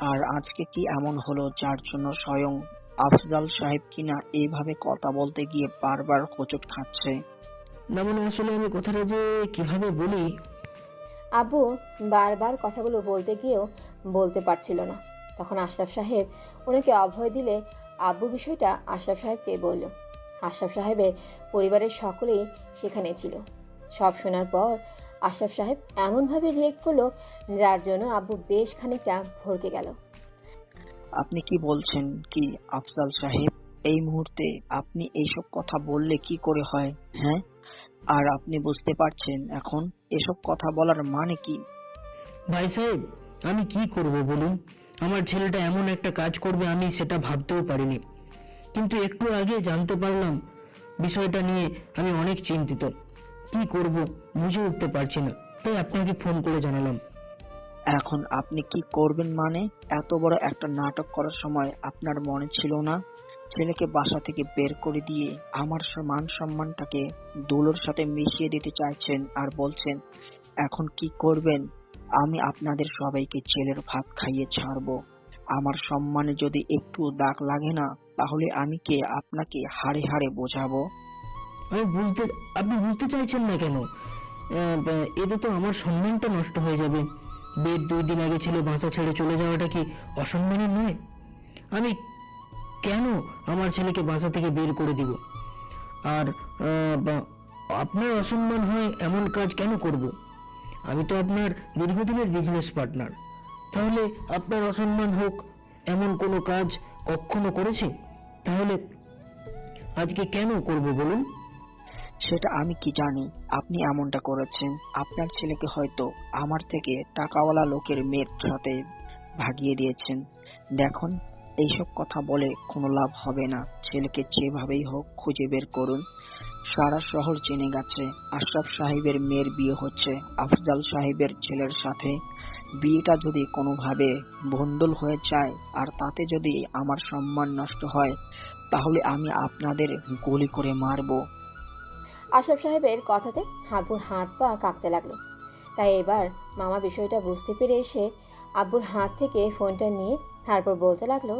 আর আজকে কি এমন হলো যার জন্য স্বয়ং আফজাল সাহেব কিনা এইভাবে কথা বলতে গিয়ে বারবার হোঁচট খাচ্ছে? না মানে আসলে আমি কথাটা যে কিভাবে বলি। আব্বু বারবার কথাগুলো বলতে গিয়েও বলতে পারছিল না। তখন আশরাফ সাহেব ওনাকে অভয় দিলে আব্বু বিষয়টা আশরাফ সাহেবকে বলল। আশরাফ সাহেবের পরিবারের সকলেই সেখানে ছিল। সব শোনার পর আশরাফ সাহেব এমনভাবে রিয়েক্ট করলো যার জন্য আব্বু বেশ খানিকটা ভড়কে গেল। আপনি কি বলছেন কি আফজাল সাহেব? এই মুহূর্তে আপনি এইসব কথা বললে কি করে হয়, হ্যাঁ? আর আপনি বুঝতে পারছেন এখন এসব কথা বলার মানে কি? ভাই সাহেব, আমি কি করব বলুন? আমার ছেলেটা এমন একটা কাজ করবে আমি সেটা ভাবতেও পারিনি, কিন্তু একটু আগে জানতে পারলাম। বিষয়টা নিয়ে আমি অনেক চিন্তিত, কি করব বুঝে উঠতে পারছি না, তাই আপনাকে ফোন করে জানালাম। এখন আপনি কি করবেন মানে? এত বড় একটা নাটক করার সময় আপনার মনে ছিল না? ছেলেকে বাসা থেকে বের করে দিয়ে আমার মান সম্মানটাকে দুলোর সাথে মিশিয়ে দিতে চাইছেন, আর বলছেন এখন কি করবেন? আমি আপনাদের সবাইকে জেলের ভাত খাইয়ে ছাড়বো। আমার সম্মানে যদি একটু দাগ লাগে না, তাহলে আমি কে আপনাকে হাড়ে হাড়ে বোঝাবো? আপনি বুঝতে চাইছেন না কেন? এতে তো আমার সম্মানটা নষ্ট হয়ে যাবে। বের 2 দিন আগে ছেলে বাসা ছেড়ে চলে যাওয়াটা কি অসম্মানের নয়? আমি কেন আমার ছেলেকে বাসা থেকে বের করে দিব? আর আপনার অসম্মান হয় এমন কাজ কেন করব? আমি তো আপনার দীর্ঘদিনের বিজনেস পার্টনার। তাহলে আপনার অসম্মান হোক এমন কোনো কাজ কখনো করেছি? তাহলে আজকে কেন করব বলুন? সেটা আমি কি জানি আপনি এমনটা করেছেন। আপনার ছেলেকে হয়তো আমার থেকে টাকাওয়ালা লোকের মেয়ের সাথে ভাগিয়ে দিয়েছেন। দেখুন, এইসব কথা বলে কোনো লাভ হবে না। ছেলেকে যেভাবেই হোক খুঁজে বের করুন। সারা শহর জেনে গেছে আশরাফ সাহেবের মেয়ের বিয়ে হচ্ছে আফজাল সাহেবের ছেলের সাথে। বিয়েটা যদি কোনোভাবে ভণ্ডুল হয়ে যায় আর তাতে যদি আমার সম্মান নষ্ট হয়, তাহলে আমি আপনাদের গুলি করে মারবো। আশরাফ সাহেবের কথাতে আব্বুর হাত পা কাঁপতে লাগলো। তাই এবার মামা বিষয়টা বুঝতে পেরে এসে আব্বুর হাত থেকে ফোনটা নিয়ে তারপর বলতে লাগলো,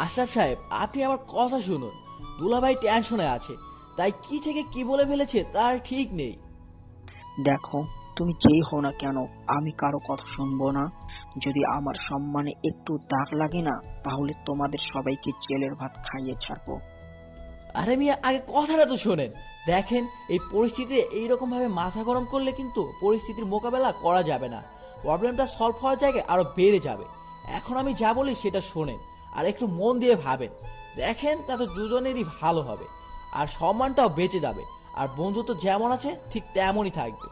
আশরাফ সাহেব, আপনি আমার কথা শুনুন। দুলাভাই টেনশনে আছে, তাই কি থেকে কি বলে ফেলেছে তার ঠিক নেই। দেখো, তুমি যেই হও না কেন, আমি কারো কথা শুনবো না। যদি আমার সম্মানে একটু দাগ লাগে না, তাহলে তোমাদের সবাইকে জেলের ভাত খাইয়ে ছাড়বো। আরে মিয়া, আগে কথাটা তো শোনেন। দেখেন, এই পরিস্থিতিতে এইরকম ভাবে মাথা গরম করলে কিন্তু পরিস্থিতির মোকাবেলা করা যাবে না। প্রবলেমটা সলভ হওয়ার জায়গায় আরো বেড়ে যাবে। এখন আমি যা বলি সেটা শোনেন আর একটু মন দিয়ে ভাবেন। দেখেন, তাতে দুজনেরই ভালো হবে আর সম্মানটাও বেঁচে যাবে, আর বন্ধুত্ব যেমন আছে ঠিক তেমনই থাকবে।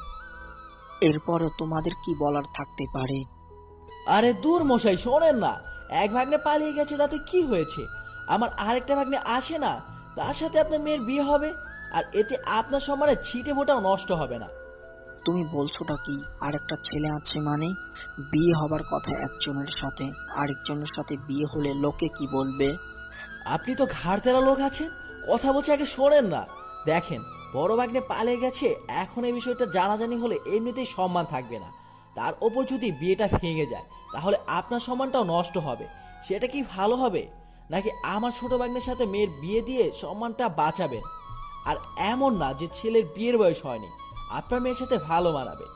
এরপরও তোমাদের কি বলার থাকতে পারে? আরে দূর মশাই, শোনেন না। এক ভাগ্নে পালিয়ে গেছে, তাতে কি হয়েছে? আমার আরেকটা ভাগ্নে আছে না, তার সাথে আপনার মেয়ের বিয়ে হবে, আর এতে আপনার সম্মানে ছিটে ফোটাও নষ্ট হবে না। তুমি বলছোটা কি? আরেকটা ছেলে আছে মানে? বিয়ে হবার কথা একজনের সাথে, আরেকজনের সাথে বিয়ে হলে লোকে কি বলবে? আপনি তো ঘাড় তেরা লোক আছেন, কথা বলছে আগে শোনেন না। দেখেন, বড় ভাগ্নে পালিয়ে গেছে, এখন এই বিষয়টা জানাজানি হলে এমনিতেই সম্মান থাকবে না। তার ওপর যদি বিয়েটা ভেঙে যায় তাহলে আপনার সম্মানটাও নষ্ট হবে। সেটা কি ভালো হবে? নাকি আমার ছোট ভাগ্নের সাথে মেয়ের বিয়ে দিয়ে সম্মানটা বাঁচাবেন? আর এমন না যে ছেলের বিয়ের বয়স হয়নি, আপনার মেয়ের সাথে ভালো মানাবে।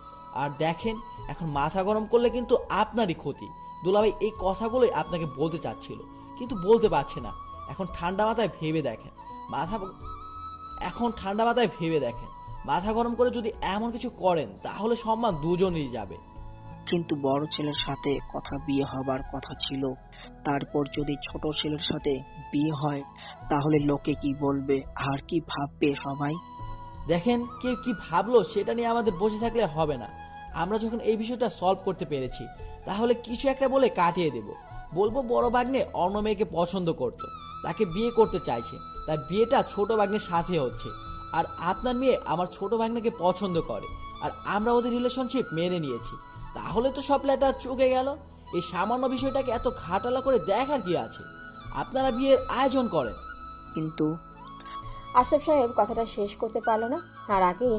আর দেখেন, এখন মাথা গরম করলে কিন্তু আপনারই ক্ষতি। দুলাভাই এই কথাগুলোই আপনাকে বলতে চাচ্ছিল, কিন্তু বলতে পারছে না। এখন ঠান্ডা মাথায় ভেবে দেখেন, মাথা গরম করে যদি এমন কিছু করেন তাহলে সম্মান দুজনেরই যাবে। কিন্তু বড় ছেলের সাথে কথা বিয়ে হবার কথা ছিল, তারপর যদি ছোট ছেলের সাথে বিয়ে হয় তাহলে লোকে কি বলবে আর কি ভাববে সবাই? দেখেন, কেউ কি ভাবলো সেটা নিয়ে আমাদের বসে থাকলে হবে না। আমরা যখন এই বিষয়টা সলভ করতে পেরেছি, তাহলে কিছু একটা বলে কাটিয়ে দেব। বলবো বড় ভাগ্নে অন্য মেয়েকে পছন্দ করতো, তাকে বিয়ে করতে চাইছে, তার বিয়েটা ছোট ভাগ্নের সাথে হচ্ছে। আর আপনার মেয়ে আমার ছোট ভাগ্নেকে পছন্দ করে, আর আমরা ওদের রিলেশনশিপ মেনে নিয়েছি। তাহলে তো সব লেটার চুকে গেল। এই সামান্য বিষয়টাকে এত ঘাটালা করে দেখার কি আছে? আপনারা বিয়ের আয়োজন করেন। কিন্তু আশরাফ সাহেব কথাটা শেষ করতে পারলো না, আর আগেই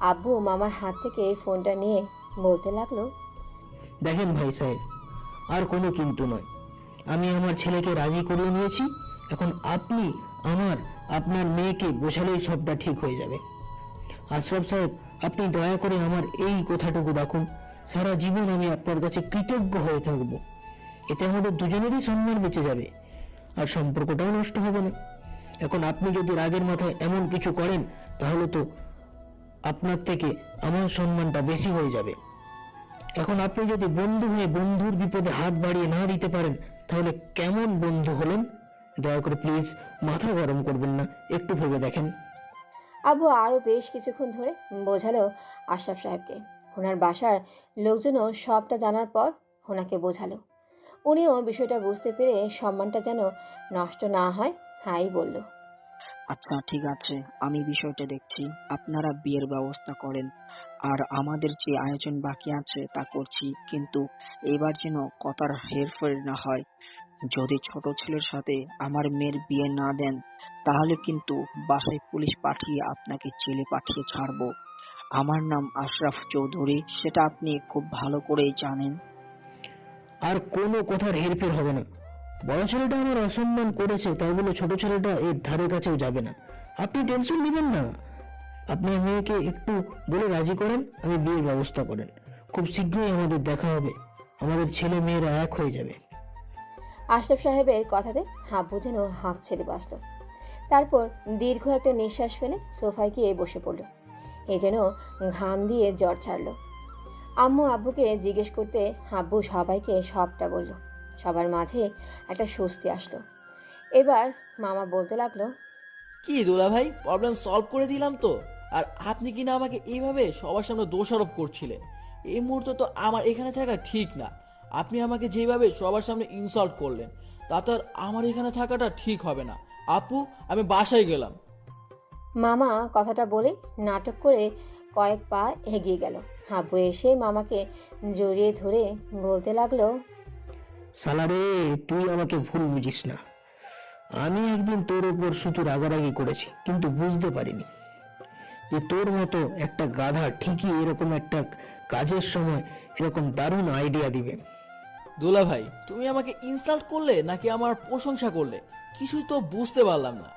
আব্বু মামার হাত থেকে ফোনটা নিয়ে বলতে লাগলো, দেখেন ভাই সাহেব, আর কোনো কিন্তু নয়। আমি আমার ছেলেকে রাজি করিয়ে নিয়েছি। এখন আপনি আপনার মেয়েকে বোঝালেই সবটা ঠিক হয়ে যাবে। আশরাফ সাহেব, আপনি দয়া করে আমার এই কথাটুকু রাখুন। সারা জীবন আমি আপনার কাছে কৃতজ্ঞ হয়ে থাকব। এতে আমাদের দুজনেরই সম্মান বেঁচে যাবে, আর সম্পর্কটাও নষ্ট হবে না। এখন আপনি যদি রাগের মাথায় এমন কিছু করেন তাহলে তো আপনার থেকে আমার সম্মানটা বেশি হয়ে যাবে। এখন আপনি যদি বন্ধু হয়ে বন্ধুর বিপদে হাত বাড়িয়ে না দিতে পারেন তাহলে কেমন বন্ধু হলেন? দয়া করে প্লিজ মাথা গরম করবেন না, একটু ভেবে দেখেন। আব্বু আরও বেশ কিছুক্ষণ ধরে বোঝালো আশরাফ সাহেবকে। ওনার বাসার লোকজনও সবটা জানার পর ওনাকে বোঝালো। উনিও বিষয়টা বুঝতে পেরে সম্মানটা যেন নষ্ট না হয় তাই বলল, আচ্ছা ঠিক আছে, আমি বিষয়টা দেখছি। আপনারা বিয়ের ব্যবস্থা করেন, আর আমাদের যে আয়োজন বাকি আছে তা করছি। কিন্তু এবার যেন কথার হেরফের না হয়। যদি ছোট ছেলের সাথে আমার মেয়ের বিয়ে না দেন তাহলে কিন্তু বাসায় পুলিশ পাঠিয়ে আপনাকে জেলে পাঠিয়ে ছাড়বো। আমার নাম আশরাফ চৌধুরী, সেটা আপনি খুব ভালো করেই জানেন। আর কোনো কথার হেরফের হবে না। বড় ছেলেটা আমার অসম্মান করেছে তাই বলে ছোট ছেলেটা এর ধারে কাছেও যাবে না। আপনি টেনশন নেবেন না। আপনার মেয়েকে একটু বলে রাজি করেন, আমি বিয়ের ব্যবস্থা করেন। খুব শীঘ্রই আমাদের দেখা হবে, আমাদের ছেলে মেয়েরা এক হয়ে যাবে। আশরাফ সাহেবের কথাতে আব্বু যেন হাঁপ ছেড়ে বাঁচল। তারপর দীর্ঘ একটা নিঃশ্বাস ফেলে সোফায় গিয়ে বসে পড়ল। এ যেন ঘাম দিয়ে জ্বর ছাড়ল। আম্মু আব্বুকে জিজ্ঞেস করতে আব্বু সবাইকে সবটা বলল। সবার মাঝে একটা স্বস্তি আসলো। এবার মামা বলতে লাগলো, কি দুলাভাই, প্রবলেম সলভ করে দিলাম তো। আর আপনি কিনা আমাকে এইভাবে সবার সামনে দোষারোপ করছিলেন। এই মুহূর্তে তো আমার এখানে থাকা ঠিক না। আপনি আমাকে যেভাবে সবার সামনে ইনসাল্ট করলেন, তাতে আর আমার এখানে থাকাটা ঠিক হবে না। আপু, আমি বাসায় গেলাম। মামা কথাটা বলে নাটক করে কয়েক পা এগিয়ে গেল। আব্বু এসে মামাকে জড়িয়ে ধরে বলতে লাগলো, সালারে, তুই আমাকে ভুল বুঝিস না। আমি একদিন তোর উপর শুধু রাগারাগি করেছি, কিন্তু বুঝতে পারিনি যে তোর মতো একটা গাধা ঠিকই এরকম একটা কাজের সময় এরকম দারুণ আইডিয়া দিবে। দুলাভাই, তুমি আমাকে ইনসাল্ট করলে নাকি আমার প্রশংসা করলে, কিছুই তো বুঝতে পারলাম না।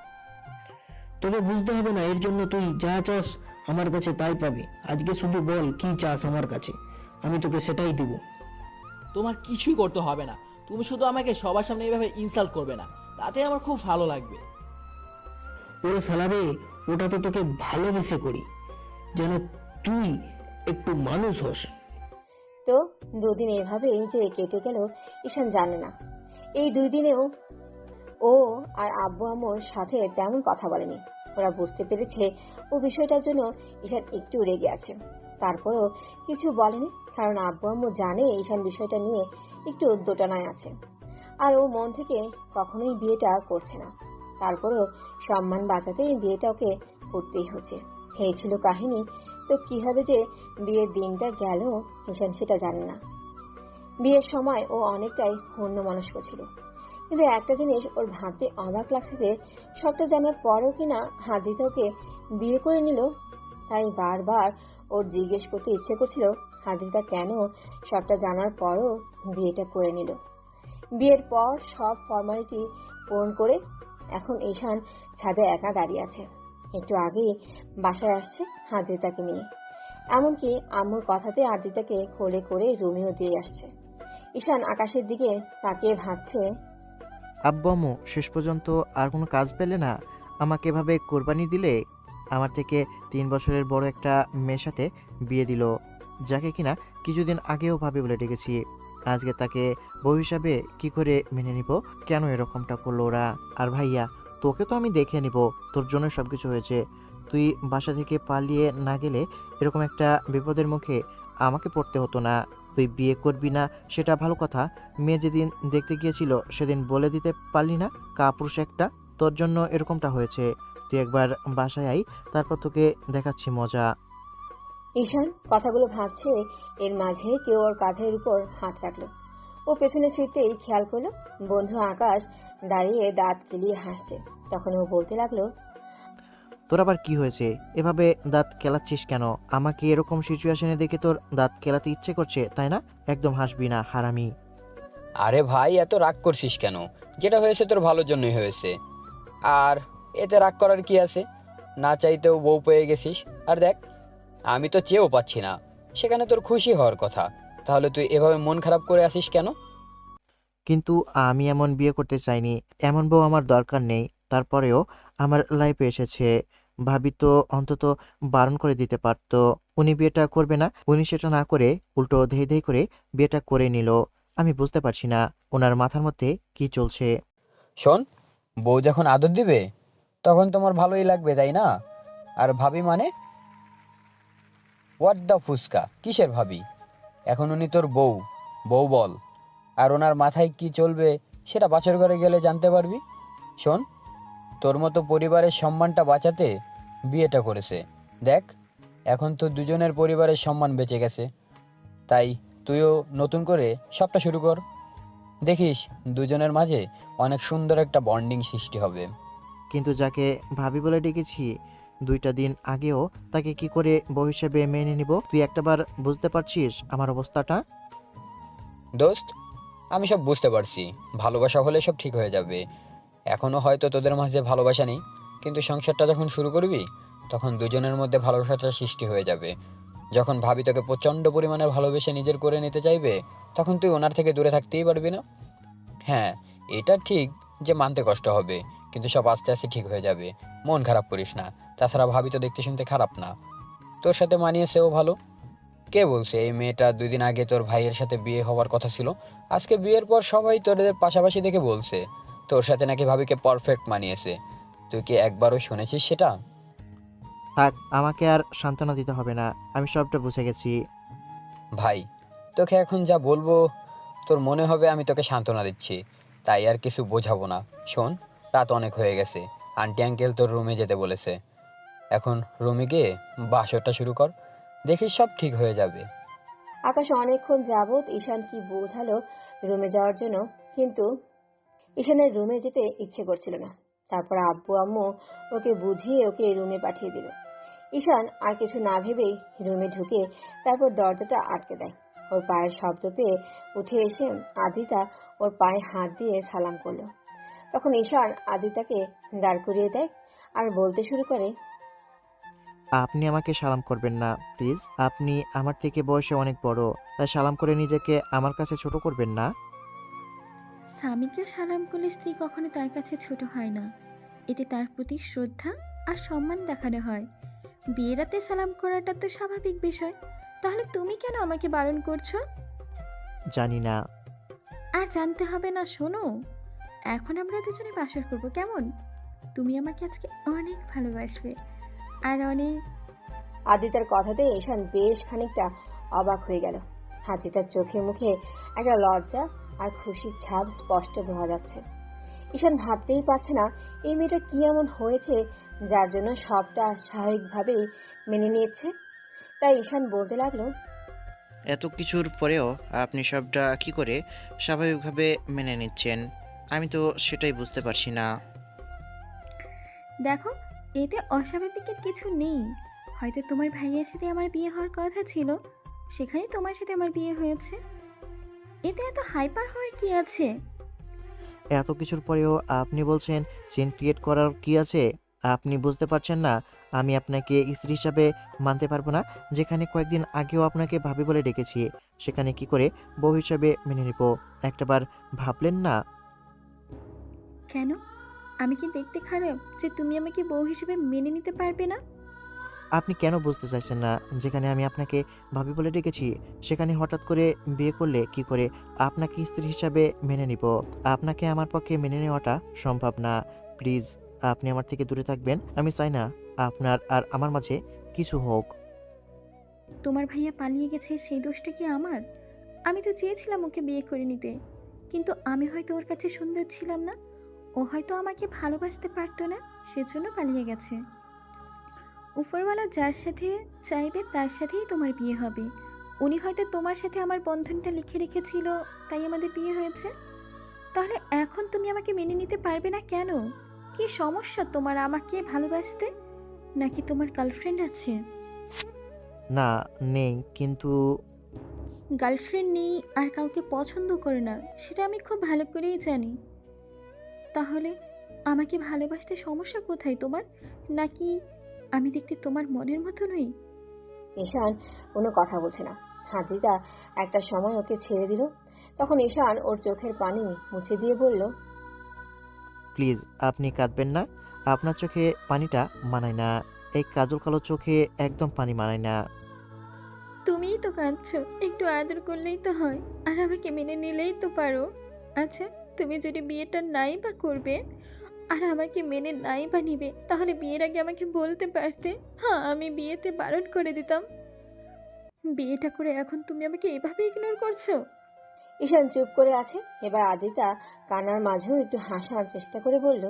তোকে বুঝতে হবে না, এর জন্য তুই যা চাস আমার কাছে তাই পাবি। আজকে শুধু বল কি চাস আমার কাছে, আমি তোকে সেটাই দিব। তোমার কিছুই করতে হবে না। তুমি শুধু আমাকে সবার সামনে এইভাবে ইনসাল্ট করবে না, তাতে আমার খুব ভালো লাগবে। ওরে সালারে, ওটা তো তোকে ভালোবেসে করি, যেন তুই একটু মানুষ হস। তো দুদিন এভাবেই যে কেটে গেল ঈশান জানে না। এই 2 দিনেও ও আর আব্বু আম্মুর সাথে তেমন কথা বলেনি। ওরা বুঝতে পেরেছে ও বিষয়টার জন্য ঈশান একটু রেগে আছে। তারপরও কিছু বলেনি, কারণ আব্বু আম্মু জানে ঈশান বিষয়টা নিয়ে একটু দোটানায় আছে, আর ও মন থেকে কখনোই বিয়েটা করছে না। তারপরও সম্মান বাঁচাতে বিয়েটা ওকে করতেই হচ্ছে। এই ছিল কাহিনী। তো কিভাবে যে বিয়ের দিনটা গেল ঈশান সেটা জানে না। বিয়ের সময় ও অনেকটাই অন্যমনস্ক ছিল, কিন্তু একটা জিনিস ওর ভাবতে অবাক লাগছে যে সবটা জানার পরও কিনা হাদিতা ওকে বিয়ে করে নিল। তাই বারবার ওর জিজ্ঞেস করতে ইচ্ছে করছিল হাদিতা কেন সবটা জানার পরও বিয়েটা করে নিল। বিয়ের পর সব ফর্মালিটি পূরণ করে এখন ঈশান ছাদে একা দাঁড়িয়ে আছে। একটু আগেই বাসায় আসছে হাদিতাকে নিয়ে, এমনকি আম্মুর কথাতে আদিতাকে কোলে করে রুমেও দিয়ে আসছে। ঈশান আকাশের দিকে তাকিয়ে ভাবছে, আব্বু আম্মু শেষ পর্যন্ত আর কোনো কাজ পেলে না আমাকে এভাবে কোরবানি দিলে। আমার থেকে 3 বছরের বড় একটা মেয়ের সাথে বিয়ে দিল, যাকে কিনা কিছুদিন আগেও ভাবি বলে ডেকেছি। আজকে তাকে বউ হিসাবে কি করে মেনে নিব? কেন এরকমটা করলো ওরা? আর ভাইয়া, তোকে তো আমি দেখে নিব, তোর জন্য সবকিছু হয়েছে। তুই বাসা থেকে পালিয়ে না গেলে এরকম একটা বিপদের মুখে আমাকে পড়তে হতো না। তুই বিয়ে করবি না সেটা ভালো কথা, মেয়ে যেদিন দেখতে গিয়েছিল সেদিন বলে দিতে পারলি না? কাপুরুষ একটা, তোর জন্য এরকমটা হয়েছে। তুই একবার বাসায় আই, তারপর তোকে দেখাচ্ছি মজা। ঈশান কথাগুলো ভাবছে, এর মাঝে কেউ ওর কাঁধের উপর হাত রাখলো। ও পেছনে ফিরতেই খেয়াল করলো বন্ধু আকাশ দাঁড়িয়ে দাঁত কেলিয়ে হাসছে। তখন ও বলতে লাগলো, তোর আবার কি হয়েছে? এভাবে দাঁত কেলাচ্ছিস কেন? আমাকে এরকম সিচুয়েশনে দেখে তোর দাঁত কেলাতে ইচ্ছে করছে, তাই না? একদম হাসবি না, হারামি। আরে ভাই, এত রাগ করছিস কেন? যেটা হয়েছে তোর ভালোর জন্যই হয়েছে। আর এতে রাগ করার কি আছে? না চাইতেও বউ পেয়ে গেছিস। আর দেখ, আমি তো চেয়েও পাচ্ছি না, সেখানে তোর খুশি হওয়ার কথা। তাহলে তুই এভাবে মন খারাপ করে আসিস কেন? কিন্তু আমি এমন বিয়ে করতে চাইনি, এমন বউ আমার দরকার নেই। তারপরেও আমার লাইফে এসেছে, ভাবি তো অন্তত বারণ করে দিতে পারতো। উনি বিয়েটা করবে না, উনি সেটা না করে উল্টো ধেই ধেই করে বিয়েটা করে নিল। আমি বুঝতে পারছি না ওনার মাথার মধ্যে কি চলছে। শোন, বউ যখন আদর দিবে তখন তোমার ভালোই লাগবে, তাই না? আর ভাবি মানে হোয়াট দ্য ফুসকা? কিসের ভাবি? এখন উনি তোর বউ, বউ বল। আর ওনার মাথায় কি চলবে সেটা বাছর ঘরে গেলে জানতে পারবি। শোন, তোর মতো পরিবারের সম্মানটা বাঁচাতে বিয়েটা করেছে। দেখ, এখন তো দুজনের পরিবারের সম্মান বেঁচে গেছে। তাই তুইও নতুন করে সবটা শুরু কর। দেখিস দুজনের মাঝে অনেক সুন্দর একটা বন্ডিং সৃষ্টি হবে। কিন্তু যাকে ভাবি বলে ডেকেছি 2টা দিন আগেও, তাকে কি করে বউ হিসেবে মেনে নিব? তুই একটাবার বুঝতে পারছিস আমার অবস্থাটা? দোস্ত, আমি সব বুঝতে পারছি। ভালোবাসা হলে সব ঠিক হয়ে যাবে। এখনো হয়তো তোদের মাঝে ভালোবাসা নেই, কিন্তু সংসারটা যখন শুরু করবি তখন দুজনের মধ্যে ভালোবাসাটা সৃষ্টি হয়ে যাবে। যখন ভাবি তোকে প্রচণ্ড পরিমাণে ভালোবেসে নিজের করে নিতে চাইবে, তখন তুই ওনার থেকে দূরে থাকতেই পারবি না। হ্যাঁ, এটা ঠিক যে মানতে কষ্ট হবে, কিন্তু সব আস্তে আস্তে ঠিক হয়ে যাবে। মন খারাপ করিস না। তাছাড়া ভাবি তো দেখতে শুনতে খারাপ না, তোর সাথে মানিয়েছেও ভালো। কে বলছে এই মেয়েটা 2 দিন আগে তোর ভাইয়ের সাথে বিয়ে হওয়ার কথা ছিল? আজকে বিয়ের পর সবাই তোদের পাশাপাশি দেখে বলছে তোর সাথে নাকি ভাবিকে পারফেক্ট মানিয়েছে। তুই কি একবারও শুনেছিস সেটা? থাক, আমাকে আর সান্ত্বনা দিতে হবে না, আমি সবটা বুঝে গেছি। ভাই, তোকে এখন যা বলবো তোর মনে হবে আমি তোকে সান্ত্বনা দিচ্ছি, তাই আর কিছু বোঝাবো না। শোন, রাত অনেক হয়ে গেছে। আন্টি আঙ্কেল তোর রুমে যেতে বলেছে। এখন রুমে গিয়ে বাসরটা শুরু কর, দেখিস সব ঠিক হয়ে যাবে। আকাশ অনেকক্ষণ যাবৎ ঈশান কি বোঝালো রুমে যাওয়ার জন্য, কিন্তু ঈশানের রুমে যেতে ইচ্ছে করছিল না। তারপর আব্বু আম্মু ওকে বুঝিয়ে ওকে রুমে পাঠিয়ে দিল। ঈশান আর কিছু না ভেবেই রুমে ঢুকে তারপর দরজাটা আটকে দেয়। ওর পায়ের শব্দ পেয়ে উঠে এসে আদিতা ওর পায়ে হাত দিয়ে সালাম করলো। তখন ঈশান আদিতাকে দাঁড় করিয়ে দেয় আর বলতে শুরু করে, আপনি আমাকে সালাম করবেন না প্লিজ। আপনি আমার থেকে বয়সে অনেক বড়, তাই সালাম করে নিজেকে আমার কাছে ছোট করবেন না। স্বামীকে সালাম করলে স্ত্রী কখনো তার কাছে ছোট হয় না। এতে তার প্রতি শ্রদ্ধা আর সম্মান দেখানো হয়। বিয়ের রাতে সালাম করাটা তো স্বাভাবিক বিষয়, তাহলে তুমি কেন আমাকে বারণ করছো? জানি না। আর জানতে হবে না। শোনো, এখন আমরা দুজনে বাসর করবো, কেমন? তুমি আমাকে আজকে অনেক ভালোবাসবে আর অনেক। আদিতার কথাতে ঈশান বেশ খানিকটা অবাক হয়ে গেল। আদিতার চোখে মুখে একটা লজ্জা আর খুশির ছাপ স্পষ্ট বোঝা যাচ্ছে। ঈশান ভাবতেই পারছে না এই মেয়েটা কি এমন হয়েছে যার জন্য সবটা স্বাভাবিকভাবেই মেনে নিয়েছে। তাই ঈশান বলতে লাগলো, এত কিছুর পরেও আপনি সবটা কি করে স্বাভাবিকভাবে মেনে নিচ্ছেন? আমি তো সেটাই বুঝতে পারছি না। দেখো, এতে অস্বাভাবিকের কিছু নেই। হয়তো তোমার ভাইয়ের সাথে আমার বিয়ে হওয়ার কথা ছিল, সেখানে তোমার সাথে আমার বিয়ে হয়েছে। এতে এত হাইপার হওয়ার কি আছে? এত কিছুর পরেও আপনি বলছেন সিন ক্রিয়েট করার কি আছে? আপনি বুঝতে পারছেন না আমি আপনাকে স্ত্রী হিসাবে মানতে পারবো না? যেখানে কয়েকদিন আগেও আপনাকে ভাবি বলে ডেকেছি, সেখানে কি করে বউ হিসাবে মেনে নিব? একটাবার ভাবলেন না? কেন? আমি কি দেখতে খারাপ যে তুমি আমাকে বউ হিসেবে মেনে নিতে পারবে না? আপনি কেন বুঝতে চাইছেন না? যেখানে আমি আপনাকে ভাবি বলে ডেকেছি, সেখানে হঠাৎ করে বিয়ে করলে কি করে আপনাকে স্ত্রী হিসাবে মেনে নিব? আপনাকে আমার পক্ষে মেনে নেওয়াটা সম্ভব না। প্লিজ, আপনি আমার থেকে দূরে থাকবেন। আমি চাই না আপনার আর আমার মাঝে কিছু হোক। তোমার ভাইয়া পালিয়ে গেছে, সেই দোষটা কি আমার? আমি তো চেয়েছিলাম ওকে বিয়ে করে নিতে, কিন্তু আমি হয়তো ওর কাছে সুন্দর ছিলাম না। ও হয়তো আমাকে ভালোবাসতে পারতো না, সেজন্য পালিয়ে গেছে। উপরওয়ালা যার সাথে চাইবে তার সাথেই তোমার বিয়ে হবে। উনি হয়তো তোমার সাথে আমার বন্ধনটা লিখে রেখেছিল, তাই আমাদের বিয়ে হয়েছে। তাহলে এখন তুমি আমাকে মেনে নিতে পারবে না কেন? কি সমস্যা তোমার আমাকে ভালোবাসতে? নাকি তোমার গার্লফ্রেন্ড আছে? না, নেই, কিন্তু গার্লফ্রেন্ড নেই আর কাউকে পছন্দ করে না, সেটা আমি খুব ভালো করেই জানি। তাহলে আমাকে ভালোবাসতে সমস্যা কোথায় তোমার? নাকি আমি দেখতে তোমার মনের মতো নই? ঈশান কোনো কথা বলছে না। হাজিদা একটা সময় ওকে ছেড়ে দিল। তখন ঈশান ওর চোখের পানি মুছে দিয়ে বলল, প্লিজ আপনি কাঁদবেন না। আপনার চোখে পানিটা মানায় না। এই কাজল কালো চোখে একদম পানি মানায় না। তুমিই তো কাঁদছো, একটু আদর করলেই তো হয়, আর আমাকে মেনে নিলেই তো পারো। আচ্ছা, তুমি যদি বিয়েটা নাই বা করবে আর আমাকে মেনে নাই বা নিবে, তাহলে বিয়ের আগে আমাকে বলতে পারতে। হ্যাঁ, আমি বিয়েতে বারণ করে দিতাম। বিয়েটা করে এখন তুমি আমাকে এভাবে ইগনোর করছো? ঈশান চুপ করে আছে। এবার আদিতা কান্নার মাঝেও একটু হাসার চেষ্টা করে বলল,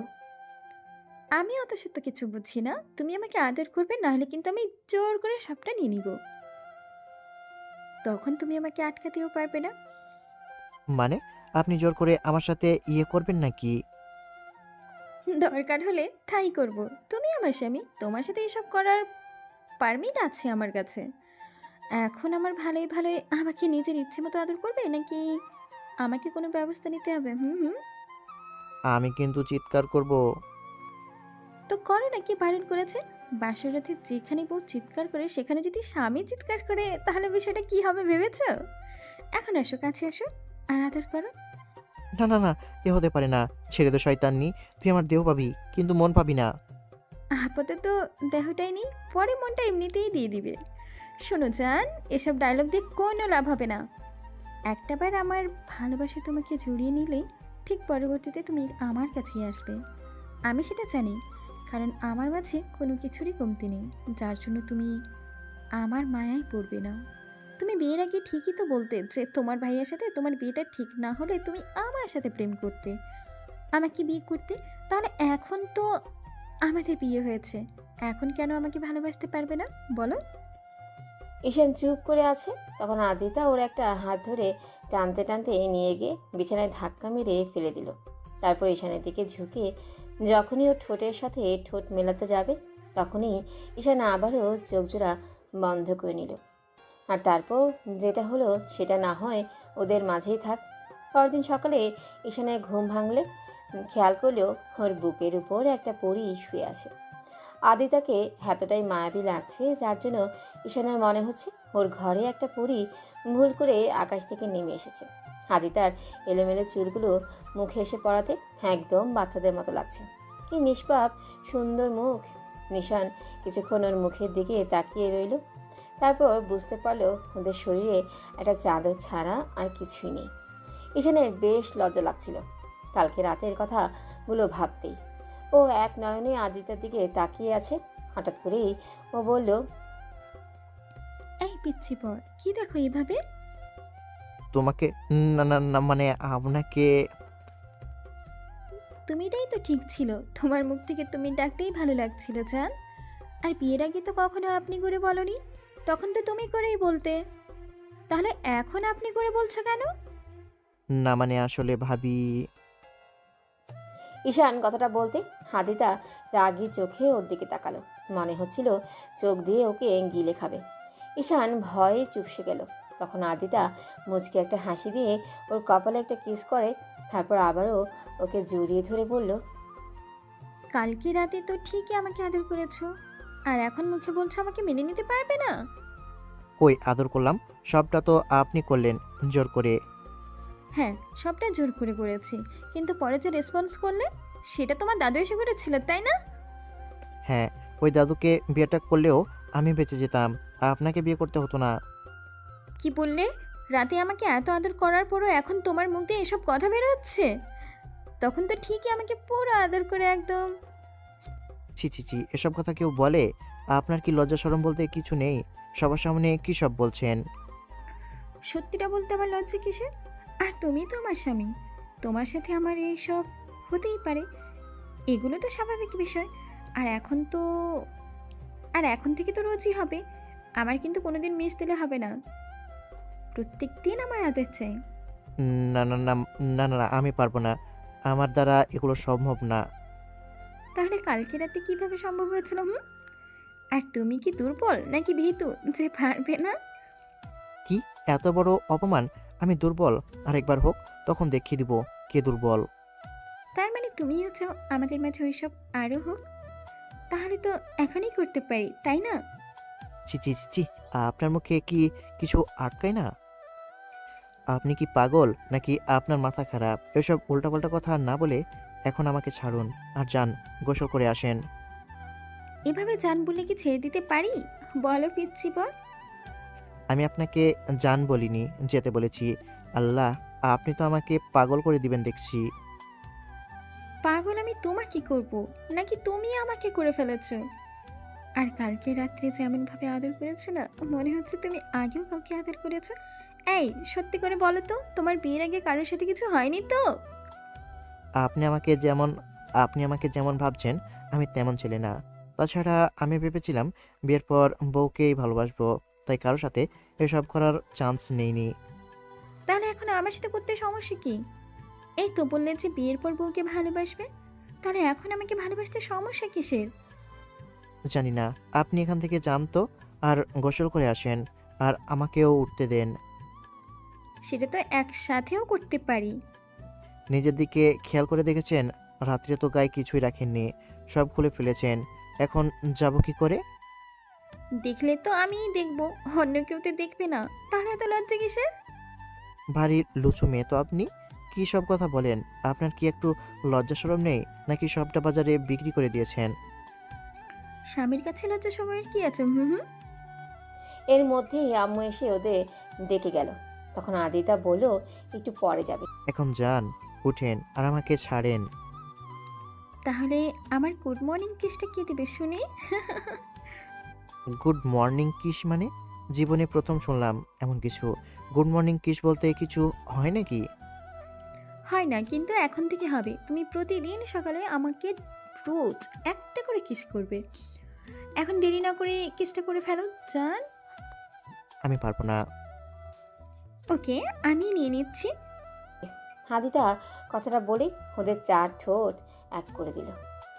আমি অত সত্য কিছু বুঝি না। তুমি আমাকে আদর করবে, নাহলে কিন্তু আমি জোর করে সবটা নিয়ে নিব। তখন তুমি আমাকে আটকাতেও পারবে না। মানে আপনি জোর করে আমার সাথে ইয়ে করবেন নাকি? দরকার হলে তাই করব। তুমি আমার স্বামী, তোমার সাথে এসব করার পারমিট আছে আমার কাছে। এখন আমার ভালোই ভালোই আমাকে নিজের ইচ্ছে মতো আদর করবে, নাকি আমাকে কোনো ব্যবস্থা নিতে হবে? হুম হুম। আমি কিন্তু চিৎকার করব। তো করো না, কি বারণ করেছে? বাসর রাতে যেখানে বউ চিৎকার করে, সেখানে যদি স্বামী চিৎকার করে, তাহলে বিষয়টা কি হবে ভেবেছো? এখন আসো, কাছে আসো আর আদর করো। না না না, এ হতে পারে না। ছেড়ে দে শয়তাননি। তুই আমার দেহ পাবি, কিন্তু মন পাবি না। আপাতত দেহটাই নেই, পরে মনটা এমনিতেই দিয়ে দিবে। শোনো জান, এসব ডায়লগ দিয়ে কোনো লাভ হবে না। একটাবার আমার ভালোবাসা তোমাকে জড়িয়ে নিলেই ঠিক পরবর্তীতে তুমি আমার কাছেই আসবে। আমি সেটা জানি, কারণ আমার মাঝে কোনো কিছুরই কমতি নেই, যার জন্য তুমি আমার মায়ায় পড়বে না। তুমি বিয়ের আগে ঠিকই তো বলতে যে তোমার ভাইয়ের সাথে তোমার বিয়েটা ঠিক না হলে তুমি আমার সাথে প্রেম করতে, আমাকে বিয়ে করতে। তাহলে এখন তো আমাদের বিয়ে হয়েছে, এখন কেন আমাকে ভালোবাসতে পারবে না বলো? ঈশান চুপ করে আছে। তখন আদিতা ওর একটা হাত ধরে টানতে টানতে নিয়ে গিয়ে বিছানায় ধাক্কা মেরে ফেলে দিল। তারপর ঈশানের দিকে ঝুঁকে যখনই ওর ঠোঁটের সাথে ঠোঁট মেলাতে যাবে, তখনই ঈশান আবারও চোখ জোড়া বন্ধ করে নিল। আর তারপর যেটা হলো সেটা না হয় ওদের মাঝেই থাক। পরদিন সকালে ঈশানের ঘুম ভাঙলে খেয়াল করলেও ওর বুকের উপর একটা পরী শুয়ে আছে। আদিতাকে এতটাই মায়াবী লাগছে, যার জন্য ঈশানের মনে হচ্ছে ওর ঘরে একটা পরী ভুল করে আকাশ থেকে নেমে এসেছে। আদিতার এলোমেলো চুলগুলো মুখে এসে পড়াতে একদম বাচ্চাদের মতো লাগছে। কি নিষ্পাপ সুন্দর মুখ! নিশান কিছুক্ষণ ওর মুখের দিকে তাকিয়ে রইল। তারপর বুঝতে পারলো ওদের শরীরে একটা চাদর ছাড়া আর কিছুই নেই। ঈশানের বেশ লজ্জা লাগছিল কালকে রাতের কথাগুলো ভাবতেই। ও এক নয়নে আদিতার দিকে তাকিয়ে আছে। হঠাৎ করেই ও বলল, এই পিচ্ছি পর, কি দেখো এইভাবে? তোমাকে? না না না, মানে আপনাকে। তুমিটাই তো ঠিক ছিল, তোমার মুখ থেকে তুমি ডাকতেই ভালো লাগছিল জান। আর বিয়ের আগে তো কখনো আপনি করে বলনি, তখন তো তুমি করেই বলতে। তাহলে এখন আপনি করে বলছো কেন? না মানে আসলে ভাবি। ঈশান কথাটা বলতে আদিতা রাগী চোখে ওর দিকে তাকালো। মনে হচ্ছিল চোখ দিয়ে ওকে গিলে খাবে। ঈশান ভয়ে চুপসে গেল। তখন আদিতা মুচকে একটা হাসি দিয়ে ওর কপালে একটা কিস করে, তারপর আবারও ওকে জড়িয়ে ধরে বলল, কালকে রাতে তো ঠিকই আমাকে আদর করেছো, আর এখন মুখে বলছো আমাকে মেনে নিতে পারবে না। কই আদর করলাম? সবটা তো আপনি করলেন জোর করে। হ্যাঁ, সবটা জোর করে করেছি, কিন্তু পরে যে রেসপন্স করলে সেটা তোমার দাদু এসে করেছিল, তাই না? হ্যাঁ, ওই দাদুকে বিয়েটা করলেও আমি বেঁচে যেতাম, আপনাকে বিয়ে করতে হতো না। কি বললে? রাতে আমাকে এত আদর করার পরও এখন তোমার মুখ দিয়ে এসব কথা বের হচ্ছে? তখন তো ঠিকই আমাকে পুরো আদর করে একদম। ছি ছি ছি, এসব কথা কেউ বলে? আপনার কি লজ্জা শরম বলতে কিছু নেই? সবার সামনে কি সব বলছেন? সত্যিটা বলতে আবার লজ্জা কিসের? আর তুমি তো আমার স্বামী, তোমার সাথে আমার এই সব হতেই পারে, এগুলো তো স্বাভাবিক বিষয়। আর এখন থেকে তো রোজই হবে। আমার কিন্তু কোনোদিন মিস দিলে হবে না, প্রত্যেক দিন আমার আদর চাই। না না না, না না না, আমি পারবো না, আমার দ্বারা এগুলো সম্ভব না। তাহলে কালকে রাতে কিভাবে সম্ভব হয়েছিল? আর তুমি কি দুর্বল নাকি ভীতু যে পারবে না? কি এত বড় অপমান? আমি দুর্বল? আরেকবার হোক, তখন দেখিয়ে দিব কে দুর্বল। তার মানে তুমিও চাও আমাদের মাঝে ওইসব আরও হোক? তাহলে তো এখনই করতে পারি, তাই না? ছি ছি ছি ছি, আপনার মুখে কি কিছু আটকায় না? আপনি কি পাগল নাকি আপনার মাথা খারাপ? এসব উল্টাপাল্টা কথা না বলে এখন আমাকে ছাড়ুন আর যান, গোসল করে আসেন। এভাবে জান বলে কি ছেড়ে দিতে পারি? বলো পিচ্ছি বল। আমি আপনাকে যান বলিনি, যেতে বলেছি। আল্লাহ, আপনি তো আমাকে পাগল করে দিবেন দেখছি। পাগল আমি তোমাকে করব নাকি তুমি আমাকে করে ফেলেছো? আর কালকে রাত্রে যেমন ভাবে আদর করেছো না, মনে হচ্ছে তুমি আগেও কাউকে আদর করেছো। এই সত্যি করে বলো তো, তোমার বিয়ের আগে কারোর সাথে কিছু হয়নি তো? আপনি আমাকে যেমন আপনি আমাকে যেমন ভাবছেন আমি তেমন ছেলে না। তাছাড়া আমি ভেবেছিলাম বিয়ের পর বউকেই ভালোবাসবো, তাই কারোর সাথে এসব করার চান্স নেইনি। তাহলে এখন আমার সাথে করতে সমস্যা কি? এই তো বললে যে বিয়ের পর বউকে ভালোবাসবে, তাহলে এখন আমাকে ভালোবাসতে সমস্যা কিসের? জানি না, আপনি এখান থেকে যান তো, আর গোসল করে আসেন, আর আমাকেও উঠতে দেন। সেটা তো একসাথেও করতে পারি। নিজের দিকে খেয়াল করে দেখেছেন? রাত্রে তো গায়ে কিছুই রাখেননি, সব খুলে ফেলেছেন। এখন যাব কি করে? দেখলে তো আমিই দেখবো, অন্য কেউ তো দেখবে না। তাহলে এত লজ্জা কিসের? ভারী লুচু মেয়ে তো আপনি, কি সব কথা বলেন? আপনার কি একটু লজ্জা শরম নেই, নাকি সবটা বাজারে বিক্রি করে দিয়েছেন? স্বামীর কাছে লজ্জা সবার কি আছে? এর মধ্যেই আম্মু এসে ওদের ডেকে গেল। তখন আদিতা বলল একটু পরে যাবে। এখন যান, উঠেন আর আমাকে ছাড়েন। তাহলে আমার গুড মর্নিং কিসটা কে দেবে শুনি? গুড মর্নিং কিস মানে? জীবনে প্রথম শুনলাম এমন কিছু। গুড মর্নিং কিস বলতে কিছু হয় নাকি? হয় না, কিন্তু এখন থেকে হবে। তুমি প্রতিদিন সকালে আমাকে রোজ একটা করে কিস করবে। এখন দেরি না করে কিসটা করে ফেলো জান। আমি পারবো না। ওকে, আমি নিয়ে নিচ্ছি। আদিতা কথাটা বলে ওদের 4 ঠোঁট এক করে দিল।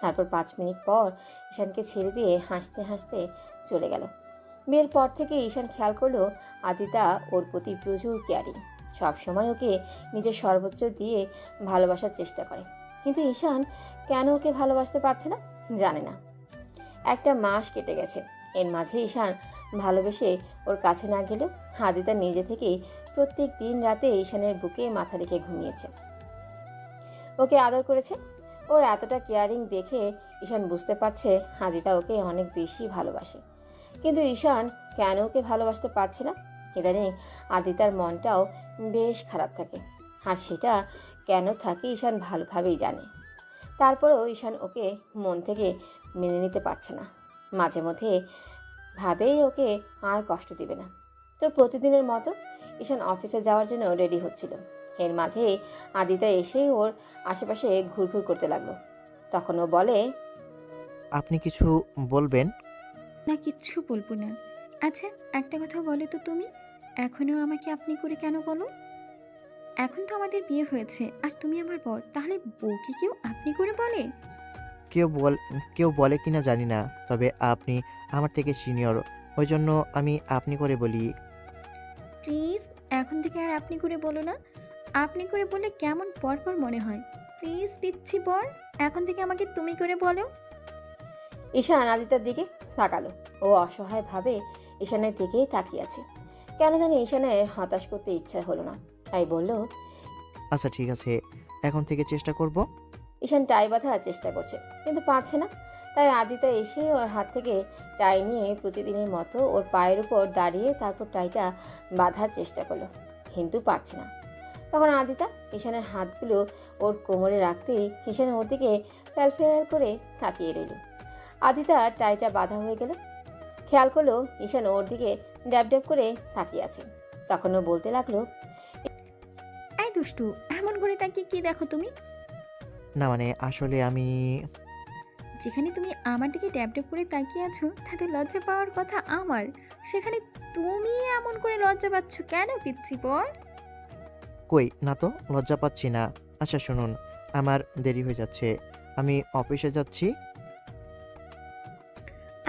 তারপর 5 মিনিট পর ঈশানকে ছেড়ে দিয়ে হাসতে হাসতে চলে গেল। বিয়ের পর থেকে ঈশান খেয়াল করলো আদিতা ওর প্রতি প্রচুর কেয়ারিং, সবসময় ওকে নিজের সর্বোচ্চ দিয়ে ভালোবাসার চেষ্টা করে। কিন্তু ঈশান কেন ওকে ভালোবাসতে পারছে না জানে না। একটা মাস কেটে গেছে, এর মাঝে ঈশান ভালোবেসে ওর কাছে না গেলেও আদিতা নিজে থেকেই প্রত্যেক দিন রাতে ঈশানের বুকে মাথা রেখে ঘুমিয়েছে, ওকে আদর করেছে। ওর এতটা কেয়ারিং দেখে ঈশান বুঝতে পারছে আদিতা ওকে অনেক বেশি ভালোবাসে। কিন্তু ঈশান কেন ওকে ভালোবাসতে পারছে না? ইদানিং আদিতার মনটাও বেশ খারাপ থাকে, আর সেটা কেন থাকে ঈশান ভালোভাবেই জানে। তারপরেও ঈশান ওকে মন থেকে মেনে নিতে পারছে না। মাঝে মধ্যে ভাবেই ওকে আর কষ্ট দিবে না। তো প্রতিদিনের মতো ঈশান অফিসে যাওয়ার জন্য রেডি হচ্ছিল। এর মাঝে আদিতা এসে ওর আশেপাশে ঘুরঘুর করতে লাগলো। তখন ও বলে, আপনি কিছু বলবেন? না, কিচ্ছু বলবো না। আচ্ছা, একটা কথা বলো তো, তুমি এখনো আমাকে আপনি করে কেন বলো? এখন তো আমাদের বিয়ে হয়েছে আর তুমি আমার বর, তাহলে বউকে কেউ আপনি করে বলে? কেউ বল কেউ বলে কিনা জানি না, তবে আপনি আমার থেকে সিনিয়র, ওই জন্য আমি আপনি করে বলি। প্লিজ, এখন থেকে আর আপনি করে বলো না। আপনি করে বললে কেমন পরপর মনে হয়। প্লিজ পিচ্ছি বর, এখন থেকে আমাকে তুমি করে বলো। ঈশান আদিতার দিকে তাকালো। ও অসহায়ভাবে ঈশানের দিকেই তাকিয়ে আছে। কেন জানি ঈশানের হতাশ করতে ইচ্ছা হলো না, তাই বলল। আচ্ছা ঠিক আছে, এখন থেকে চেষ্টা করব। ঈশান টাই বাঁধার চেষ্টা করছে, কিন্তু পারছে না। তাই আদিতা এসে ওর হাত থেকে টাই নিয়ে প্রতিদিনের মতো ওর পায়ের উপর দাঁড়িয়ে তারপর টাইটা বাঁধার চেষ্টা করলো, কিন্তু পারছে না। তখন আদিতা ঈশানের হাতগুলো ওর কোমরে রাখতেই ঈশান ওর দিকে ফ্যাল ফ্যাল করে তাকিয়ে রইল। আদিতা টাইটা বাঁধা হয়ে গেল। খেয়াল করলো ঈশান ওর দিকে ড্যাব ড্যাব করে তাকিয়ে আছে। তখন ও বলতে লাগলো। এই দুষ্টু, এমন করে তাকিয়ে কি দেখো তুমি? না মানে আসলে আমি যেখানে তুমি আমার দিকে ড্যাব ড্যাব করে তাকিয়ে আছো তাতে লজ্জা পাওয়ার কথা আমার, সেখানে তুমি এমন করে লজ্জা পাচ্ছ কেন পিচ্ছি বর? কই না তো, লজ্জা পাচ্ছি না। আচ্ছা শুনুন, আমার দেরি হয়ে যাচ্ছে, আমি অফিসে যাচ্ছি।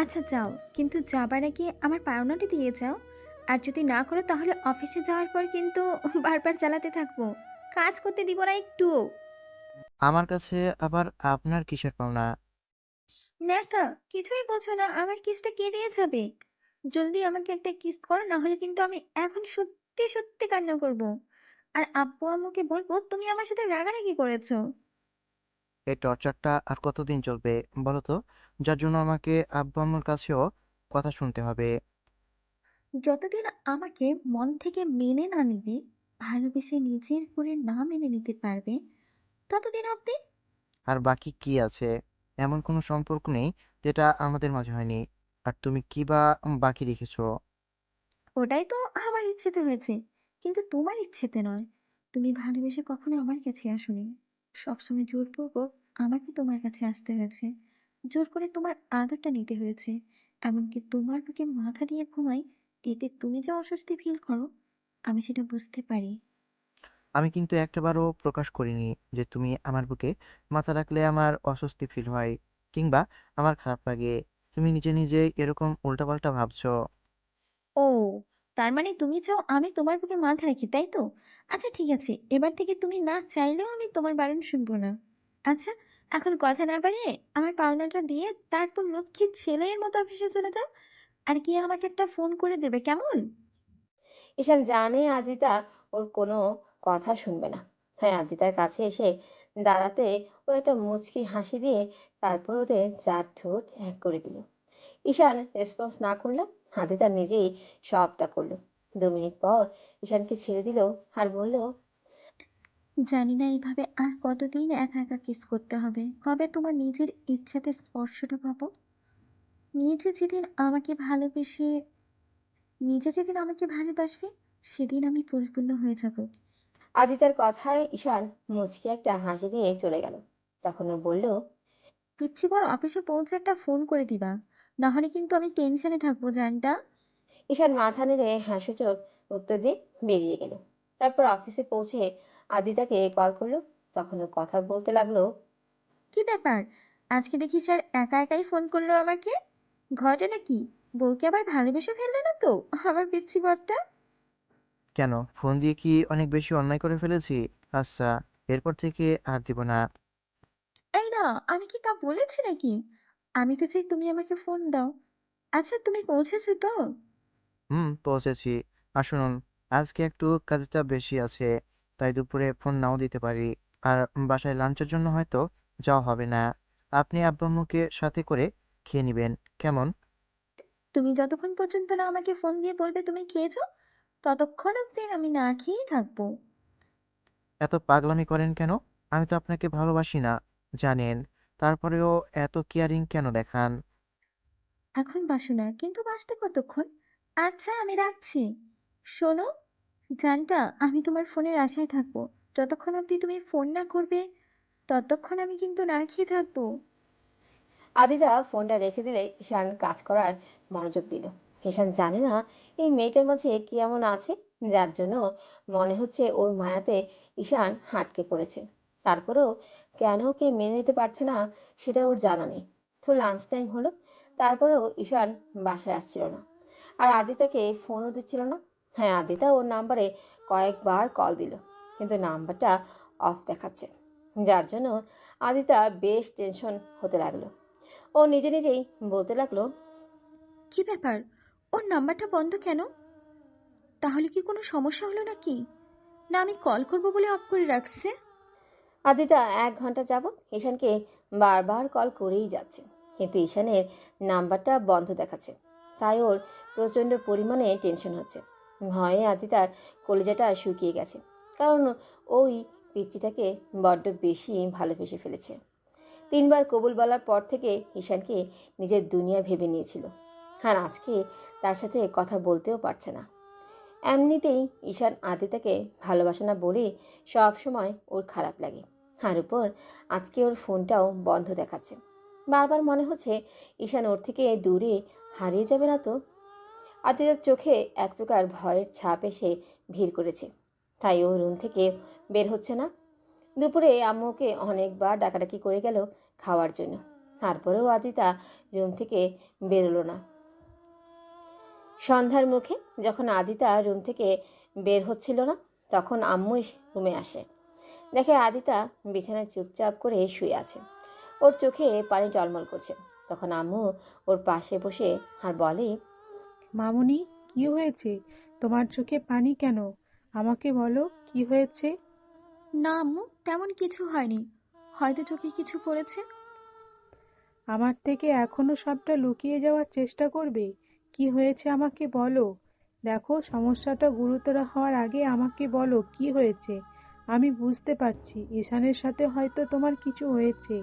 আচ্ছা যাও, কিন্তু যাবার আগে আমার পাওনাটি দিয়ে যাও। আর যদি না করো তাহলে অফিসে যাওয়ার পর কিন্তু বারবার চালাতে থাকবো, কাজ করতে দিব না একটুও। আমার কাছে আবার আপনার কিসের পাওনা? ন্যাকা, কিছুই বোঝো না, আমার কিসটা কে দিয়ে যাবে? জলদি আমাকে একটা কিস করো, না হলে কিন্তু আমি এখন সত্যি সত্যি কান্না করব। আর আব্বু আম্মুকে বলবো তুমি আমার সাথে রাগারাগি করেছো। এই টর্চারটা আর কতদিন চলবে বলো তো, যার জন্য আমাকে আব্বু আম্মুর কাছেও কথা শুনতে হবে? যতদিন আমাকে মন থেকে মেনে না নিবে, ভালোবেসে নিজের করে না মেনে নিতে পারবে, ততদিন অব্দি। আর বাকি কি আছে? এমন কোনো সম্পর্ক নেই যেটা আমাদের মাঝে হয়নি। আর তুমি কি বা বাকি রেখেছো? ওটাই তো আমার ইচ্ছেতে হয়েছে, কিন্তু তোমার ইচ্ছেতে নয়। তুমি ভালোবেসে কখনো আমার কাছে আসোনি, সবসময় জোরপূর্বক আমাকে তোমার কাছে আসতে হয়েছে, জোর করে তোমার আদরটা নিতে হয়েছে। এমনকি তোমার বুকে মাথা দিয়ে ঘুমাই, এতে তুমি যে অস্বস্তি ফিল করো আমি সেটা বুঝতে পারি। আমি কিন্তু একটাবারও প্রকাশ করিনি যে তুমি আমার বুকে মাথা রাখলে আমার অস্বস্তি ফিল হয় কিংবা আমার খারাপ লাগে। তুমি নিজে নিজে এরকম উল্টাপাল্টা ভাবছো। ও, তার মানে তুমি চাও আমি তোমার বুকে মাথা রাখি, তাই তো? আচ্ছা ঠিক আছে, এবার থেকে তুমি না চাইলেও আমি তোমার বারণ শুনবো না। আচ্ছা, এখন কথা না বাড়িয়ে আমার পাওনাটা দিয়ে তারপর লক্ষ্মীর ছেলের মতো অফিসে চলে যাও। আর গিয়ে আমাকে একটা ফোন করে দেবে, কেমন? ঈশান জানে আদিতা ওর কোনো কথা শুনবে না। হ্যাঁ, আদিতার কাছে এসে দাঁড়াতে ও একটা মুচকি হাসি দিয়ে তারপর ওদের চার ঠোঁট এক করে দিল। ঈশান রেসপন্স না করলে আদিতা নিজেই সবটা করলো। 2 মিনিট পর ঈশানকে ছেড়ে দিল আর বলল। জানি না এইভাবে আর কতদিন একা একা কিস করতে হবে, কবে তোমার নিজের ইচ্ছাতে স্পর্শটা পাবো। নিজে যেদিন আমাকে ভালোবেসে নিজে যেদিন আমাকে ভালোবাসবে, সেদিন আমি পরিপূর্ণ হয়ে যাব। আদিতার কথায় ঈশান মুচকি একটা হাসি দিয়ে চলে গেল। তখন ও বলল। পিচ্ছি পর অফিসে পৌঁছে একটা ফোন করে দিবা, না হলে কিন্তু আমি টেনশনে থাকবো জানটা। ঈশান মাথা নেড়ে হাসিচোখ উত্তর দিয়ে বেরিয়ে গেল। তারপর অফিসে পৌঁছে আদিতাকে কল করলো। তখন ও কথা বলতে লাগলো। কি ব্যাপার, আজকে দেখি স্যার একা একাই ফোন করলো আমাকে? ঘটনা কি? বউকে আবার ভালোবেসে ফেললো না তো আমার পিচ্ছি বরটা? কেন, ফোন দিয়ে কি অনেক বেশি অন্যায় করে ফেলেছি? আচ্ছা, এরপর থেকে আর দিব না। এই না, আমি কি তা বলেছি নাকি? আমি তো চাই তুমি আমাকে ফোন দাও। আচ্ছা তুমি পৌঁছেছো তো? পৌঁছেছি। আর শুনুন, আজকে একটু কাজের চাপ বেশি আছে, তাই দুপুরে ফোন নাও দিতে পারি। আর বাসায় লাঞ্চের জন্য হয়তো যাওয়া হবে না। আপনি আব্বু আম্মুকে সাথে করে খেয়ে নিবেন, কেমন? তুমি যতক্ষণ পর্যন্ত না আমাকে ফোন দিয়ে বলবে তুমি খেয়েছো, ততক্ষণ অব্দি আমি না খেয়েই থাকবো। এত পাগলামি করেন কেন? আমি তো আপনাকে ভালোবাসি না, জানেন। তারপরেও এত কেয়ারিং কেন দেখান? এখন বাসো না, কিন্তু বাসতে কতক্ষণ? আচ্ছা আমি রাখছি। শোনো জানটা, আমি তোমার ফোনের আশায় থাকবো। যতক্ষণ অব্দি তুমি ফোন না করবে, ততক্ষণ আমি কিন্তু না খেয়ে থাকবো। আদিতা ফোনটা রেখে দিলে ঈশান কাজ করার মনোযোগ দিল। ঈশান জানে না এই মেয়েটার মাঝে কি এমন আছে যার জন্য মনে হচ্ছে ওর মায়াতে ঈশান হাটকে পড়েছে। তারপরেও কেন ওকে মেনে নিতে পারছে না সেটা ওর জানা নেই। তো লাঞ্চ টাইম হলো, তারপরেও ঈশান বাসায় আসছিল না, আর আদিতাকে ফোনও দিচ্ছিল না। হ্যাঁ, আদিতা ওর নাম্বারে কয়েকবার কল দিল, কিন্তু নাম্বারটা অফ দেখাচ্ছে, যার জন্য আদিতা বেশ টেনশন হতে লাগলো। ও নিজে নিজেই বলতে লাগলো, কি ব্যাপার, ওর নাম্বারটা বন্ধ কেন? তাহলে কি কোনো সমস্যা হলো নাকি? না আমি কল করব বলে অফ করে রাখছে? আদিতা 1 ঘন্টা যাবৎ ঈশানকে বারবার কল করেই যাচ্ছে, কিন্তু ঈশানের নাম্বারটা বন্ধ দেখাচ্ছে। তাই ওর প্রচণ্ড পরিমাণে টেনশন হচ্ছে। ভয়ে আদিতার কলিজাটা শুকিয়ে গেছে, কারণ ওই পিচ্চিটাকে বড্ড বেশি ভালোবেসে ফেলেছে। 3বার কবুল বলার পর থেকে ঈশানকে নিজের দুনিয়া ভেবে নিয়েছিল, আর আজকে তার সাথে কথা বলতেও পারছে না। এমনিতেই ঈশান আদিতাকে ভালোবাসে না বলে সব সময় ওর খারাপ লাগে, আর উপর আজকে ওর ফোনটাও বন্ধ দেখাচ্ছে। বারবার মনে হচ্ছে ঈশান ওর থেকে দূরে হারিয়ে যাবে না তো। আদিতার চোখে এক প্রকার ভয়ের ছাপ এসে ভিড় করেছে, তাই ও রুম থেকে বের হচ্ছে না। দুপুরে আম্মুকে অনেকবার ডাকাডাকি করে গেল খাওয়ার জন্য, তারপরেও আদিতা রুম থেকে বেরোলো না। সন্ধ্যার মুখে যখন আদিতা রুম থেকে বের হচ্ছিল না, তখন আম্মু রুমে আসে। দেখে আদিতা বিছানায় চুপচাপ করে শুয়ে আছে, ওর চোখে পানি টলমল করছে। তখন আম্মু ওর পাশে বসে আর বলে, মামুনি, কি হয়েছে? তোমার চোখে পানি কেন? আমাকে বলো, কি হয়েছে? না আম্মু, তেমন কিছু হয়নি, হয়তো চোখে কিছু পড়েছে। আমার থেকে এখনো সবটা লুকিয়ে যাওয়ার চেষ্টা করবে? কি হয়েছে আমাকে বলো। দেখো, সমস্যাটা গুরুতর হওয়ার আগে আমাকে বলো কি হয়েছে। আমি বুঝতে পারছি ঈশানের সাথে হয়তো তোমার কিছু হয়েছে।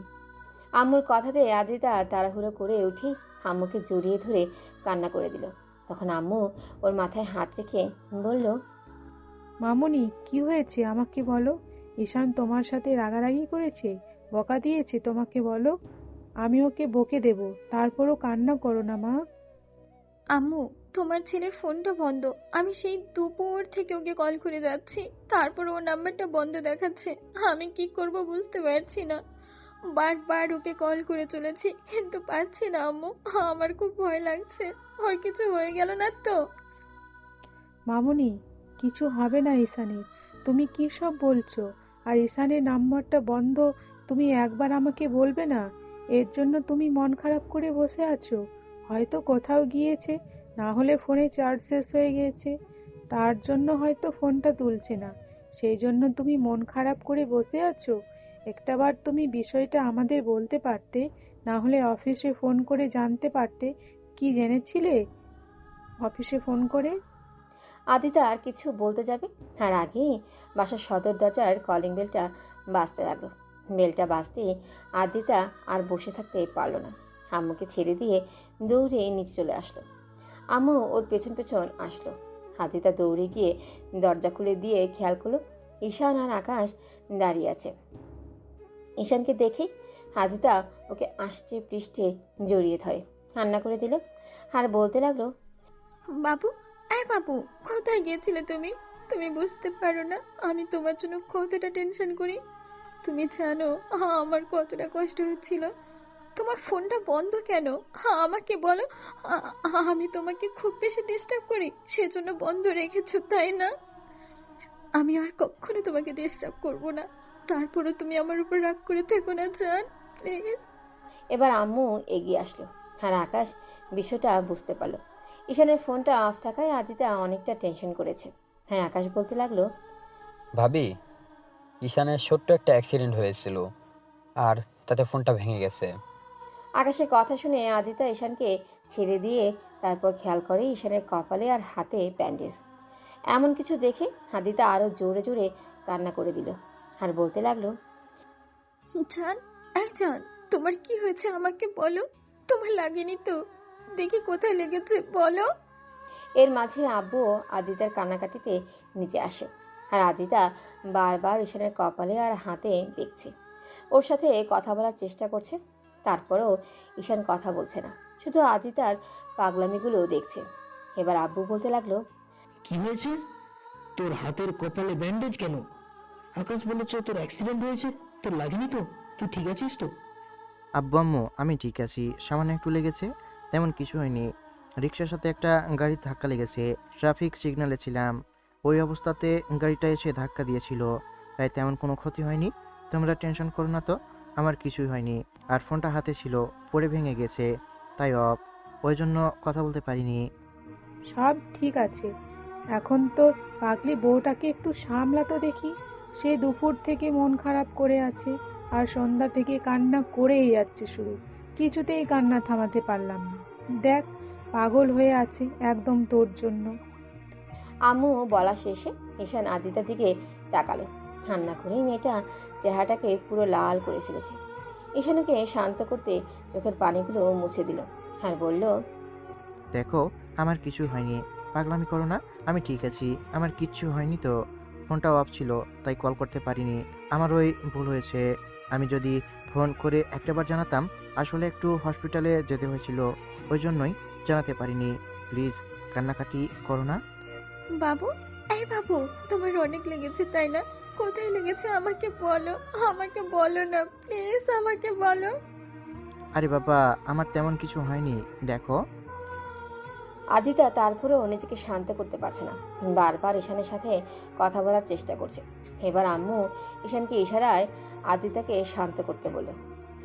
আম্মুর কথাতে আদিতা তাড়াহুড়ো করে উঠে আম্মুকে জড়িয়ে ধরে কান্না করে দিল। তখন আম্মু ওর মাথায় হাত রেখে বলল, মামুনি, কি হয়েছে আমাকে বলো। ঈশান তোমার সাথে রাগারাগি করেছে, বকা দিয়েছে? তোমাকে বলো, আমি ওকে বকে দেব। তারপরও কান্না করো না মা। আম্মু, তোমার ছেলের ফোনটা বন্ধ। আমি সেই দুপুর থেকে ওকে কল করে যাচ্ছি, তারপর ওর নাম্বারটা বন্ধ দেখাচ্ছে। আমি কি করব বুঝতে পারছি না। বারবার ওকে কল করে চলেছি, কিন্তু পারছি না আম্মু। আমার খুব ভয় লাগছে, ওর কিছু হয়ে গেল না তো? মামুনি, কিছু হবে না ঈশানের। তুমি কি সব বলছো? আর ঈশানের নাম্বারটা বন্ধ, তুমি একবার আমাকে বলবে না? এর জন্য তুমি মন খারাপ করে বসে আছো? হয়তো কোথাও গিয়েছে, না হলে ফোনে চার্জ শেষ হয়ে গিয়েছে, তার জন্য হয়তো ফোনটা তুলছে না। সেই জন্য তুমি মন খারাপ করে বসে আছো? একটাবার তুমি বিষয়টা আমাদের বলতে পারতে, না হলে অফিসে ফোন করে জানতে পারতে। কি জেনেছিলে অফিসে ফোন করে? আদিতা আর কিছু বলতে যাবে তার আগেই বাসার সদর দরজার কলিং বেলটা বাজতে লাগলো। বেলটা বাজতে আদিতা আর বসে থাকতে পারলো না, আম্মুকে ছেড়ে দিয়ে দৌড়ে নিচে চলে আসলো। আম্মু ওর পেছন পেছন আসলো। আদিতা দৌড়ে গিয়ে দরজা খুলে দিয়ে খেয়াল করলো ঈশান আর আকাশ দাঁড়িয়ে আছে। ঈশানকে দেখে আদিতা ওকে আষ্টে পৃষ্ঠে জড়িয়ে ধরে কান্না করে দিল, আর বলতে লাগলো, বাবু, আরে বাবু, কোথায় গিয়েছিলে তুমি? তুমি বুঝতে পারো না আমি তোমার জন্য কতটা টেনশন করি? তুমি জানো আমার কতটা কষ্ট হচ্ছিল? তোমার ফোনটা বন্ধ কেন? আমাকে বলো। আমি তোমাকে খুব বেশি ডিস্টার্ব করি সেজন্য বন্ধ রেখেছো, তাই না? আমি আর কখনো তোমাকে ডিস্টার্ব করব না। তারপরে তুমি আমার উপর রাগ করে থেকো না জান, প্লিজ। এবার আম্মু এগিয়ে আসলো, আর আকাশ বিষয়টা বুঝতে পারলো। ঈশানের ফোনটা অফ থাকায় আদিতা অনেকটা টেনশন করেছে। হ্যাঁ, আকাশ বলতে লাগলো, ভাবি, ঈশানের ছোট্ট একটা অ্যাক্সিডেন্ট হয়েছিল, আর তাতে ফোনটা ভেঙে গেছে। আকাশের কথা শুনে আদিতা ঈশানকে ছেড়ে দিয়ে তারপর খেয়াল করে ঈশানের কপালে আর হাতে ব্যান্ডেজ। এমন কিছু দেখে আদিতা আরো জোরে জোরে কান্না করে দিল, আর বলতে লাগলো, জান, এই জান, তোমার কি হয়েছে আমাকে বলো। তোমার লাগেনি তো? দেখি কোথায় লেগেছে বলো। এর মাঝে আব্বুও আদিতার কান্নাকাটিতে নিচে আসে, আর আদিতা বারবার ঈশানের কপালে আর হাতে দেখছে, ওর সাথে কথা বলার চেষ্টা করছে। তারপরেও ঈশান কথা বলছে না, শুধু আদিতার পাগলামিগুলো দেখছে। এবার আব্বু বলতে লাগলো, কি হয়েছে? তোর হাতের কপালে ব্যান্ডেজ কেন? আকাশ বলেছে তোর অ্যাক্সিডেন্ট হয়েছে, তোর লাগেনি তো? তুই ঠিক আছিস তো? আব্বু আম্মু আমি ঠিক আছি, সামান্য একটু লেগেছে, তেমন কিছু হয়নি। রিক্সার সাথে একটা গাড়ির ধাক্কা লেগেছে, ট্রাফিক সিগন্যালে ছিলাম, ওই অবস্থাতে গাড়িটা এসে ধাক্কা দিয়েছিল, তাই তেমন কোনো ক্ষতি হয়নি। তোমরা টেনশন করো না তো, আমার কিছুই হয়নি। আর ফোনটা হাতে ছিল, পড়ে ভেঙে গেছে, তাই অফ, ওই জন্য কথা বলতে পারিনি। সব ঠিক আছে। এখন তোর পাগলি বউটাকে একটু সামলা তো দেখি। সে দুপুর থেকে মন খারাপ করে আছে, আর সন্ধ্যা থেকে কান্না করেই যাচ্ছে শুধু। কিছুতেই কান্না থামাতে পারলাম না। দেখ, পাগল হয়ে আছে একদম তোর জন্য। আম্মু বলা শেষে ঈশান আদিতার দিকে তাকালো। কান্না করেই মেয়েটা চেহারাটাকে পুরো লাল করে ফেলেছে। ঈশানুকে শান্ত করতে চোখের পানিগুলো মুছে দিল আর বলল, দেখো আমার কিছু হয়নি, পাগলামি করো না, আমি ঠিক আছি, আমার কিচ্ছু হয়নি তো। ফোনটা অফ ছিল তাই কল করতে পারিনি, আমার ওই ভুল হয়েছে। আমি যদি ফোন করে একটাবার জানাতাম, আসলে একটু হসপিটালে যেতে হয়েছিল, ওই জন্যই জানাতে পারিনি। প্লিজ কান্নাকাটি করো না। বাবু, এই বাবু, তোমার অনেক লেগেছে তাই না? কোথায় লেগেছে আমাকে বলো, আমাকে বলো না প্লিজ, আমাকে বলো। আরে বাবা, আমার তেমন কিছু হয়নি, দেখো। আদিতা তারপরেও নিজেকে শান্ত করতে পারছে না, বারবার ঈশানের সাথে কথা বলার চেষ্টা করছে। এবার আম্মু ঈশানকে ইশারায় আদিতাকে শান্ত করতে বলল।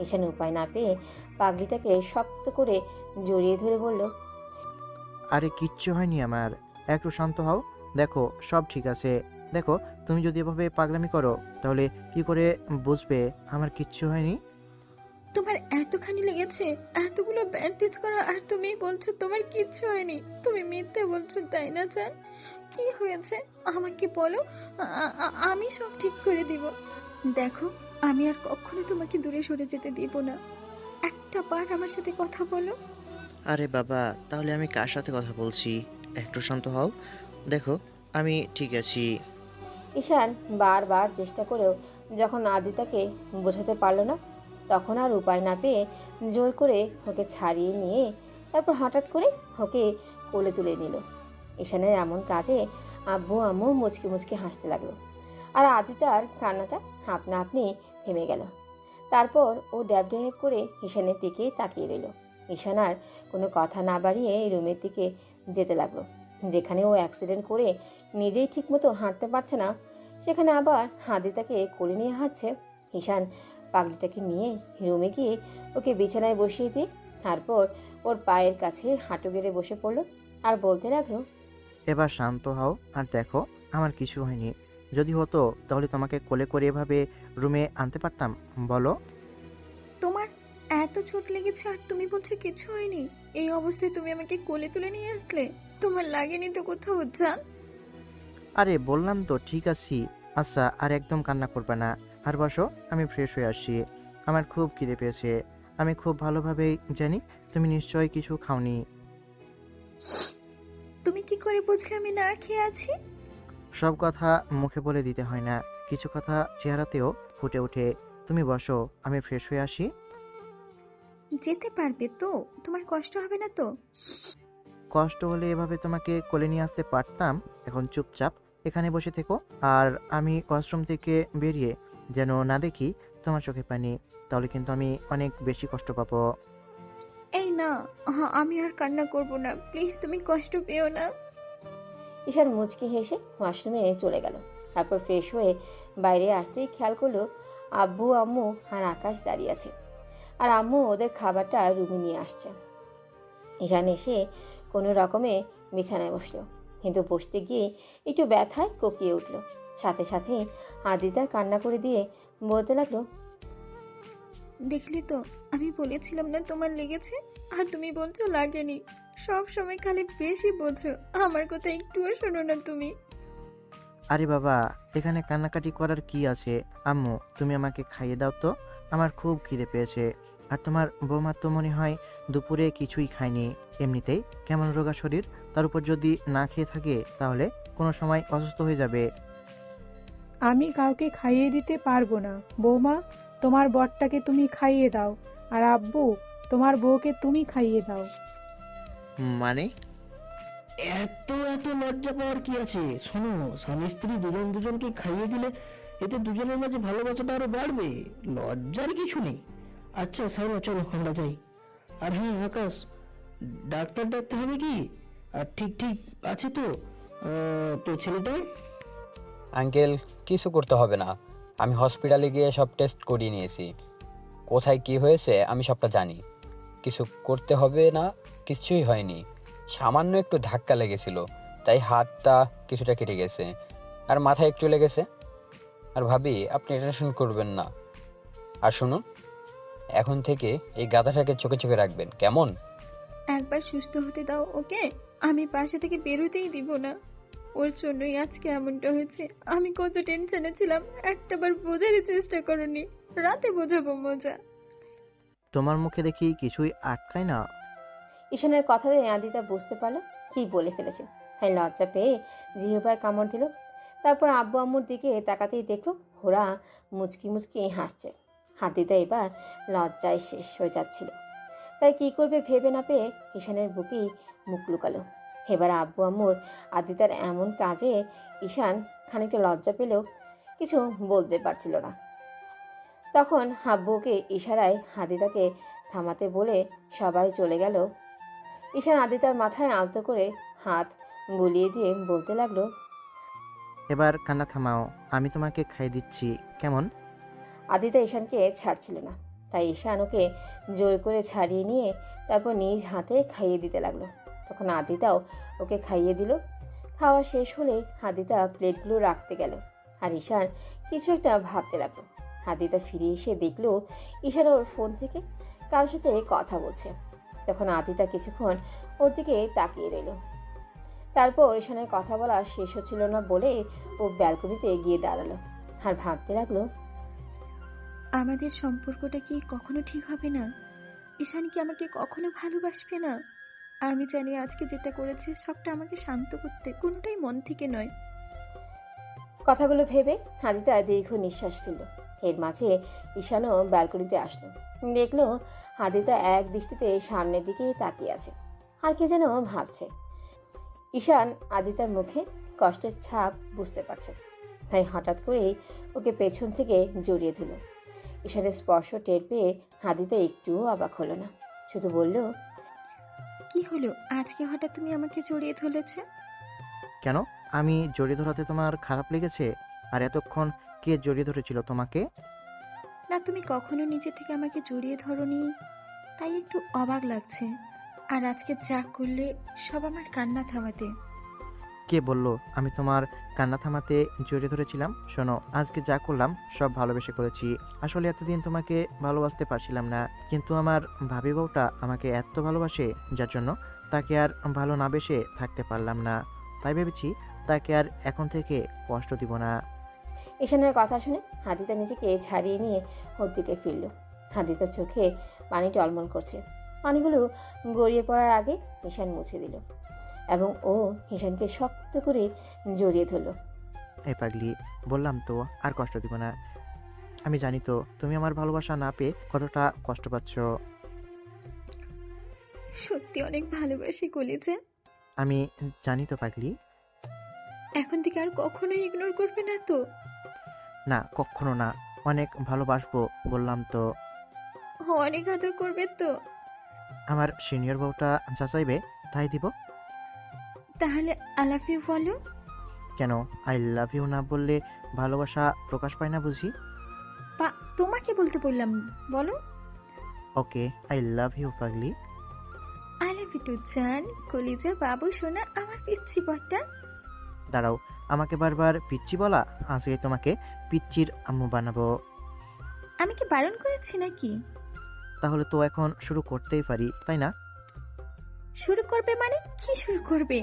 ঈশান উপায় না পেয়ে পাগলিটাকে শক্ত করে জড়িয়ে ধরে বলল, আরে কিচ্ছু হয়নি আমার, একটু শান্ত হও, দেখো সব ঠিক আছে। দেখো তুমি যদি এভাবে পাগলামি করো তাহলে কি করে বুঝবে আমার কিচ্ছু হয়নি? তোমার এতখানি লেগেছে, এতগুলো ব্যান্ডেজ করা, আর তুমি বলছো তোমার কিচ্ছু হয়নি? তুমি মিথ্যে বলছো তাই না জান? কি হয়েছে আমাকে বলো, আমি সব ঠিক করে দিব। দেখো, আমি আর কখনো তোমাকে দূরে সরে যেতে দিব না। একটা বার আমার সাথে কথা বলো। আরে বাবা, তাহলে আমি কার সাথে কথা বলছি? একটু শান্ত হও, দেখো আমি ঠিক আছি। ঈশান বারবার চেষ্টা করেও যখন আদিতাকে বোঝাতে পারল না, তখন আর উপায় না পেয়ে জোর করে ওকে ছাড়িয়ে নিয়ে তারপর হঠাৎ করে ওকে কোলে তুলে নিল। ঈশানের এমন কাজে আব্বু আম্মু মুচকি মুচকি হাসতে লাগলো, আর আদিতার কান্নাটা আপনা আপনি থেমে গেল। তারপর ও ড্যাব ড্যাব করে ঈশানের দিকে তাকিয়ে রইল। ঈশান আর কোনো কথা না বাড়িয়ে রুমের দিকে যেতে লাগলো। যেখানে ও অ্যাক্সিডেন্ট করে নিজেই ঠিকমতো হাঁটতে পারছে না, সেখানে আবার আদিতাকে কোলে নিয়ে হাঁটছে। ঈশান পাগলিটাকে নিয়ে রুমে গিয়ে ওকে বিছানায় বসিয়ে দিয়ে তারপর ওর পায়ের কাছে হাঁটু গেড়ে বসে পড়লো আর বলতে লাগলো, এবার শান্ত হও আর দেখো আমার কিছু হয়নি। যদি হতো তাহলে তোমাকে কোলে করে এভাবে রুমে আনতে পারতাম, বলো। তোমার এত চোট লেগেছে আর তুমি বলছো কিছু হয়নি? এই অবস্থায় তুমি আমাকে কোলে তুলে নিয়ে আসলে, তোমার লাগেনি তো কোথাও জান? আরে বললাম তো ঠিক আছি। আচ্ছা আর একদম কান্না করবে না, আর বসো, আমি ফ্রেশ হয়ে আসছি। আমার খুব খিদে পেয়েছে, আমি খুব ভালোভাবেই জানি তুমি নিশ্চয়ই কিছু খাওনি। তুমি কি করে বুঝলে আমি না খেয়ে আছি? সব কথা মুখে বলে দিতে হয় না, কিছু কথা চেহারাতেও ফুটে ওঠে। তুমি বসো, আমি ফ্রেশ হয়ে আসি। যেতে পারবে তো? তোমার কষ্ট হবে না তো? কষ্ট হলে এভাবে তোমাকে কোলে নিয়ে আসতে পারতাম। এখন চুপচাপ এখানে বসে থেকো, আর আমি ওয়াশরুম থেকে বেরিয়ে যেন না দেখি তোমার চোখে পানি, তাহলে কিন্তু আমি অনেক বেশি কষ্ট পাবো। এই না, আমি আর কান্না করব না, প্লিজ, তুমি কষ্ট পেও না। ঈশান মুচকি হেসে ওয়াশরুমে চলে গেল। তারপর ফ্রেশ হয়ে বাইরে আসতেই খেয়াল করলো আব্বু আম্মু আর আকাশ দাঁড়িয়ে আছে, আর আম্মু ওদের খাবারটা রুমে নিয়ে আসছে। ঈশান এসে কোনো রকমে বিছানায় বসলো, কিন্তু বসতে গিয়ে একটু ব্যথায় কোকিয়ে উঠল। সাথে সাথে আদিতা কান্না করে দিয়ে বলতে লাগলো, দেখলি তো, আমি বলেছিলাম না তোমার লেগেছে, আর তুমি বলছো লাগেনি। সব সময় খালি বেশি বোঝো, আমার কথা একটুও শোনো না তুমি। আরে বাবা, এখানে কান্নাকাটি করার কি আছে? আম্মু তুমি আমাকে খাইয়ে দাও তো, আমার খুব খিদে পেয়েছে। আর তোমার বৌমা তো মনে হয় দুপুরে কিছুই খায়নি, এমনিতেই কেমন রোগা শরীর, তার উপর যদি না খেয়ে থাকে তাহলে কোনো সময় অসুস্থ হয়ে যাবে। আমি কাউকে খাইয়ে দিতে পারবো না। বৌমা, তোমার বরটাকে তুমি খাইয়ে দাও, আর আব্বু, তোমার বউকে তুমি খাইয়ে দাও। মানে? এত এত লজ্জা পাওয়ার কি আছে? শোনো, স্বামী স্ত্রী দুজন দুজনকে খাইয়ে দিলে এতে দুজনের মাঝে ভালোবাসাটা আরো বাড়বে, লজ্জার কিছু নেই। আচ্ছা সাইমা, চলো আমরা যাই। আর হ্যাঁ আকাশ, ডাক্তার ডাকতে হবে কি? আর ঠিক ঠিক আছে তো তো ছেলেটা? আঙ্কেল, কিছু করতে হবে না। আমি হসপিটালে গিয়ে সব টেস্ট করিয়ে নিয়েছি। কোথায় কি হয়েছে আমি সবটা জানি। কিছু করতে হবে না, কিছুই হয়নি। সামান্য একটু ধাক্কা লেগেছিল, তাই হাতটা কিছুটা কেটে গেছে, আর মাথায় একটু লেগেছে। আর ভাবি, আপনি টেনশন করবেন না। আর শুনুন, এখন থেকে এই গাধাটাকে চোখে চোখে রাখবেন, কেমন? একবার সুস্থ হতে দাও ওকে, আমি বাসা থেকে বেরোতেই দিব না। ওর জন্যই আজকে এমনটা হয়েছে। আমি কত টেনশনে ছিলাম, একটাবার বোঝার চেষ্টা করনি। রাতে বোঝাবো মজা। তোমার মুখে দেখি কিছুই আটকায় না। ঈশানের কথাতে আদিতা বুঝতে পারলো কি বলে ফেলেছে। হ্যাঁ, লজ্জা পেয়ে জিহ্বায় কামড় দিল। তারপর আব্বু আম্মুর দিকে তাকাতেই দেখলো ওরা মুচকি মুচকি হাসছে। আদিতা এবার লজ্জায় শেষ হয়ে যাচ্ছিল, তাই কি করবে ভেবে না পেয়ে ঈশানের বুকেই মুখ লুকালো। এবার আব্বু আম্মুর আদিতার এমন কাজে ঈশান খানিকটা লজ্জা পেলেও কিছু বলতে পারছিল না। তখন আব্বুকে ইশারায় আদিতাকে থামাতে বলে সবাই চলে গেল। ঈশান আদিতার মাথায় আলতো করে হাত বুলিয়ে দিয়ে বলতে লাগলো, এবার কান্না থামাও, আমি তোমাকে খাইয়ে দিচ্ছি, কেমন? আদিতা ঈশানকে ছাড়ছিল না, তাই ঈশান ওকে জোর করে ছাড়িয়ে নিয়ে তারপর নিজ হাতে খাইয়ে দিতে লাগলো। তখন আদিতাও ওকে খাইয়ে দিল। খাওয়া শেষ হলে আদিতা প্লেটগুলো রাখতে গেল, আর ঈশান কিছু একটা ভাবতে লাগলো। আদিতা ফিরে এসে দেখলো ঈশান ওর ফোন থেকে কারোর সাথে কথা বলছে। তখন আদিতা কিছুক্ষণ ওর দিকে তাকিয়ে রইল। তারপর ঈশানের কথা বলা শেষ হচ্ছিল না বলে ও ব্যালকনিতে গিয়ে দাঁড়ালো আর ভাবতে লাগলো, আমাদের সম্পর্কটা কি কখনো ঠিক হবে না? ঈশান কি আমাকে কখনো ভালোবাসবে না? আমি জানি আজকে যেটা করেছে সবটা আমাকে শান্ত করতে, কোনোটাই মন থেকে নয়। কথাগুলো ভেবে আদিতা দীর্ঘ নিঃশ্বাস ফেলল। এর মাঝে ঈশানও ব্যালকনিতে আসলো। দেখলো আদিতা এক দৃষ্টিতে সামনের দিকে তাকিয়ে আছে, আর কি যেন ভাবছে। ঈশান আদিতার মুখে কষ্টের ছাপ বুঝতে পারছে, তাই হঠাৎ করেই ওকে পেছন থেকে জড়িয়ে ধরল। ঈশানের স্পর্শ টের পেয়ে আদিতা একটুও অবাক হলো না, শুধু বলল, কি হলো আজকে হঠাৎ তুমি আমাকে জড়িয়ে ধরেছে? কেন, আমি জড়িয়ে ধরাতে তোমার খারাপ লেগেছে? আর এতক্ষণ কে জড়িয়ে ধরেছিল তোমাকে? না, তুমি কখনো নিজে থেকে আমাকে জড়িয়ে ধরোনি, তাই একটু অবাক লাগছে। আর আজকে যা করলে সব আমার কান্না থামাতে। কে বললো আমি তোমার কান্না থামাতে জড়িয়ে ধরেছিলাম? শোনো, আজকে যা করলাম সব ভালোবেসে করেছি। আসলে এতদিন তোমাকে ভালোবাসতে পারছিলাম না, কিন্তু আমার ভাবি বউটা আমাকে এত ভালোবাসে, যার জন্য তাকে আর ভালো না বেসে থাকতে পারলাম না। তাই ভেবেছি তাকে আর এখন থেকে কষ্ট দিব না। ঈশানের কথা শুনে আদিতা নিজেকে ছাড়িয়ে নিয়ে ওর দিকে ফিরল। আদিতার চোখে পানি টলমল করছে। পানিগুলো গড়িয়ে পড়ার আগে ঈশান মুছে দিল এবং ও ঈশানকে শক্ত করে জড়িয়ে ধরল। এই পাগলি, বললাম তো আর কষ্ট দিব না। আমি জানি তো তুমি আমার ভালোবাসা না পেয়ে কতটা কষ্ট পাচ্ছ। সত্যি অনেক ভালোবাসি কলিজা। আমি জানি তো পাগলি। এখন থেকে আর কখনোই ইগনোর করবে না তো? না, কখনো না, অনেক ভালোবাসবো বললাম তো। অনেক আদর করবে তো? আমার সিনিয়র বউটা যা চাইবে তাই দিব। তাহলে আই লাভ ইউ বলো। কেন, আই লাভ ইউ না বললে ভালোবাসা প্রকাশ পায় না বুঝি? তোমাকে বলতে বললাম, বলো। ওকে, আই লাভ ইউ পাগলি। আই লাভ ইউ টু জান, কলিজা বাবু সোনা, আমার পিচ্ছি বটটা। দাঁড়াও, আমাকে বারবার পিচ্চি বলা? আজকে তোমাকে পিচ্চির আম্মু বানাবো। আমি কি বারণ করেছি নাকি? তাহলে তো এখন শুরু করতেই পারি, তাই না? শুরু করবে মানে কি শুরু করবে?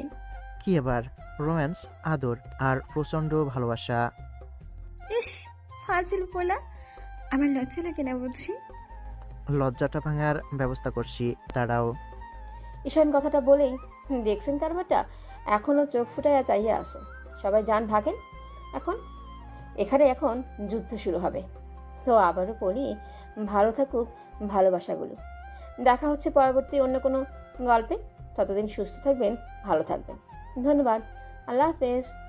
কি আবার? রোম্যান্স, আদর আর প্রচন্ড ভালোবাসা। ইস, ফাজিল বলা। আমার লজ্জা লাগে না বুঝি? লজ্জাটা ভাঙার ব্যবস্থা করছি, দাঁড়াও। ঈশান কথাটা বলেই দেখছেন কারবারটা এখনো চোখ ফুটাইয়া চাইয়া আছে। সবাই যান ভাগেন, এখন যুদ্ধ শুরু হবে। তো আবারও বলি, ভালো থাকুক ভালোবাসাগুলো। দেখা হচ্ছে পরবর্তী অন্য কোনো গল্পে। ততদিন সুস্থ থাকবেন, ভালো থাকবেন। ধন্যবাদ। আল্লাহ হাফেজ।